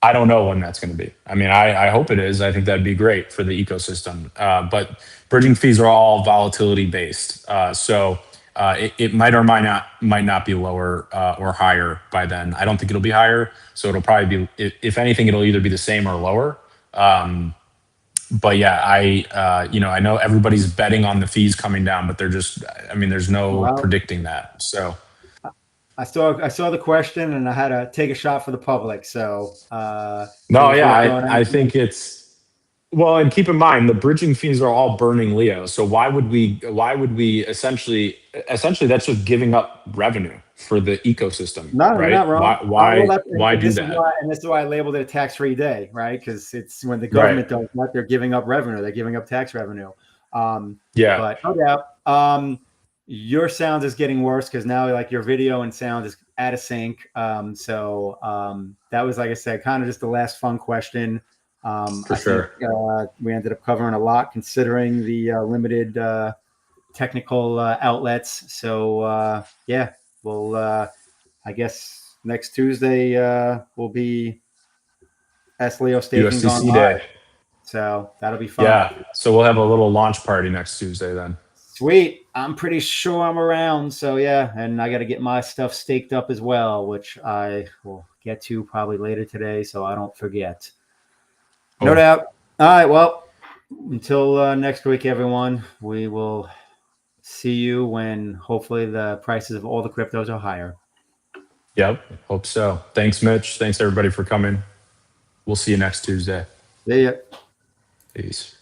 Speaker 1: I don't know when that's going to be. I mean, I hope it is. I think that'd be great for the ecosystem. But bridging fees are all volatility based, so it might or might not be lower or higher by then. I don't think it'll be higher, so it'll probably be. If anything, it'll either be the same or lower. But yeah, I know everybody's betting on the fees coming down, but they're just. I mean, there's no
Speaker 2: Well,
Speaker 1: predicting that. So.
Speaker 2: I saw the question and I had to take a shot for the public. So it
Speaker 1: No,
Speaker 2: was
Speaker 1: yeah,
Speaker 2: worth throwing
Speaker 1: I
Speaker 2: anything.
Speaker 1: think it's well, and keep in mind the bridging fees are all burning Leo. So why would we essentially that's just giving up revenue for the ecosystem,
Speaker 2: No, you're
Speaker 1: right?
Speaker 2: not
Speaker 1: Why
Speaker 2: wrong. Well,
Speaker 1: why why
Speaker 2: and
Speaker 1: do
Speaker 2: this is
Speaker 1: that?
Speaker 2: why, I labeled it a tax-free day, right? Because it's when the
Speaker 1: Right.
Speaker 2: government does that, they're giving up revenue, they're giving up tax revenue. Um,
Speaker 1: Yeah.
Speaker 2: but no doubt, your sound is getting worse because now, like your video and sound is out of sync. So that was, like I said, kind of just the last fun question.
Speaker 1: For
Speaker 2: I think
Speaker 1: sure.
Speaker 2: we ended up covering a lot considering the limited technical outlets. So yeah, we'll. I guess next Tuesday will be S Leo staking gone
Speaker 1: USDC
Speaker 2: live.
Speaker 1: day.
Speaker 2: So that'll be fun.
Speaker 1: Yeah. So we'll have a little launch party next Tuesday then.
Speaker 2: Sweet. I'm pretty sure I'm around. So yeah, and I got to get my stuff staked up as well, which I will get to probably later today so I don't forget. No
Speaker 1: Oh,
Speaker 2: doubt. All right. Well, until next week, everyone, we will see you when hopefully the prices of all the cryptos are higher.
Speaker 1: yep. Hope so. Thanks, Mitch. Thanks everybody for coming. We'll see you next Tuesday.
Speaker 2: See ya.
Speaker 1: Peace.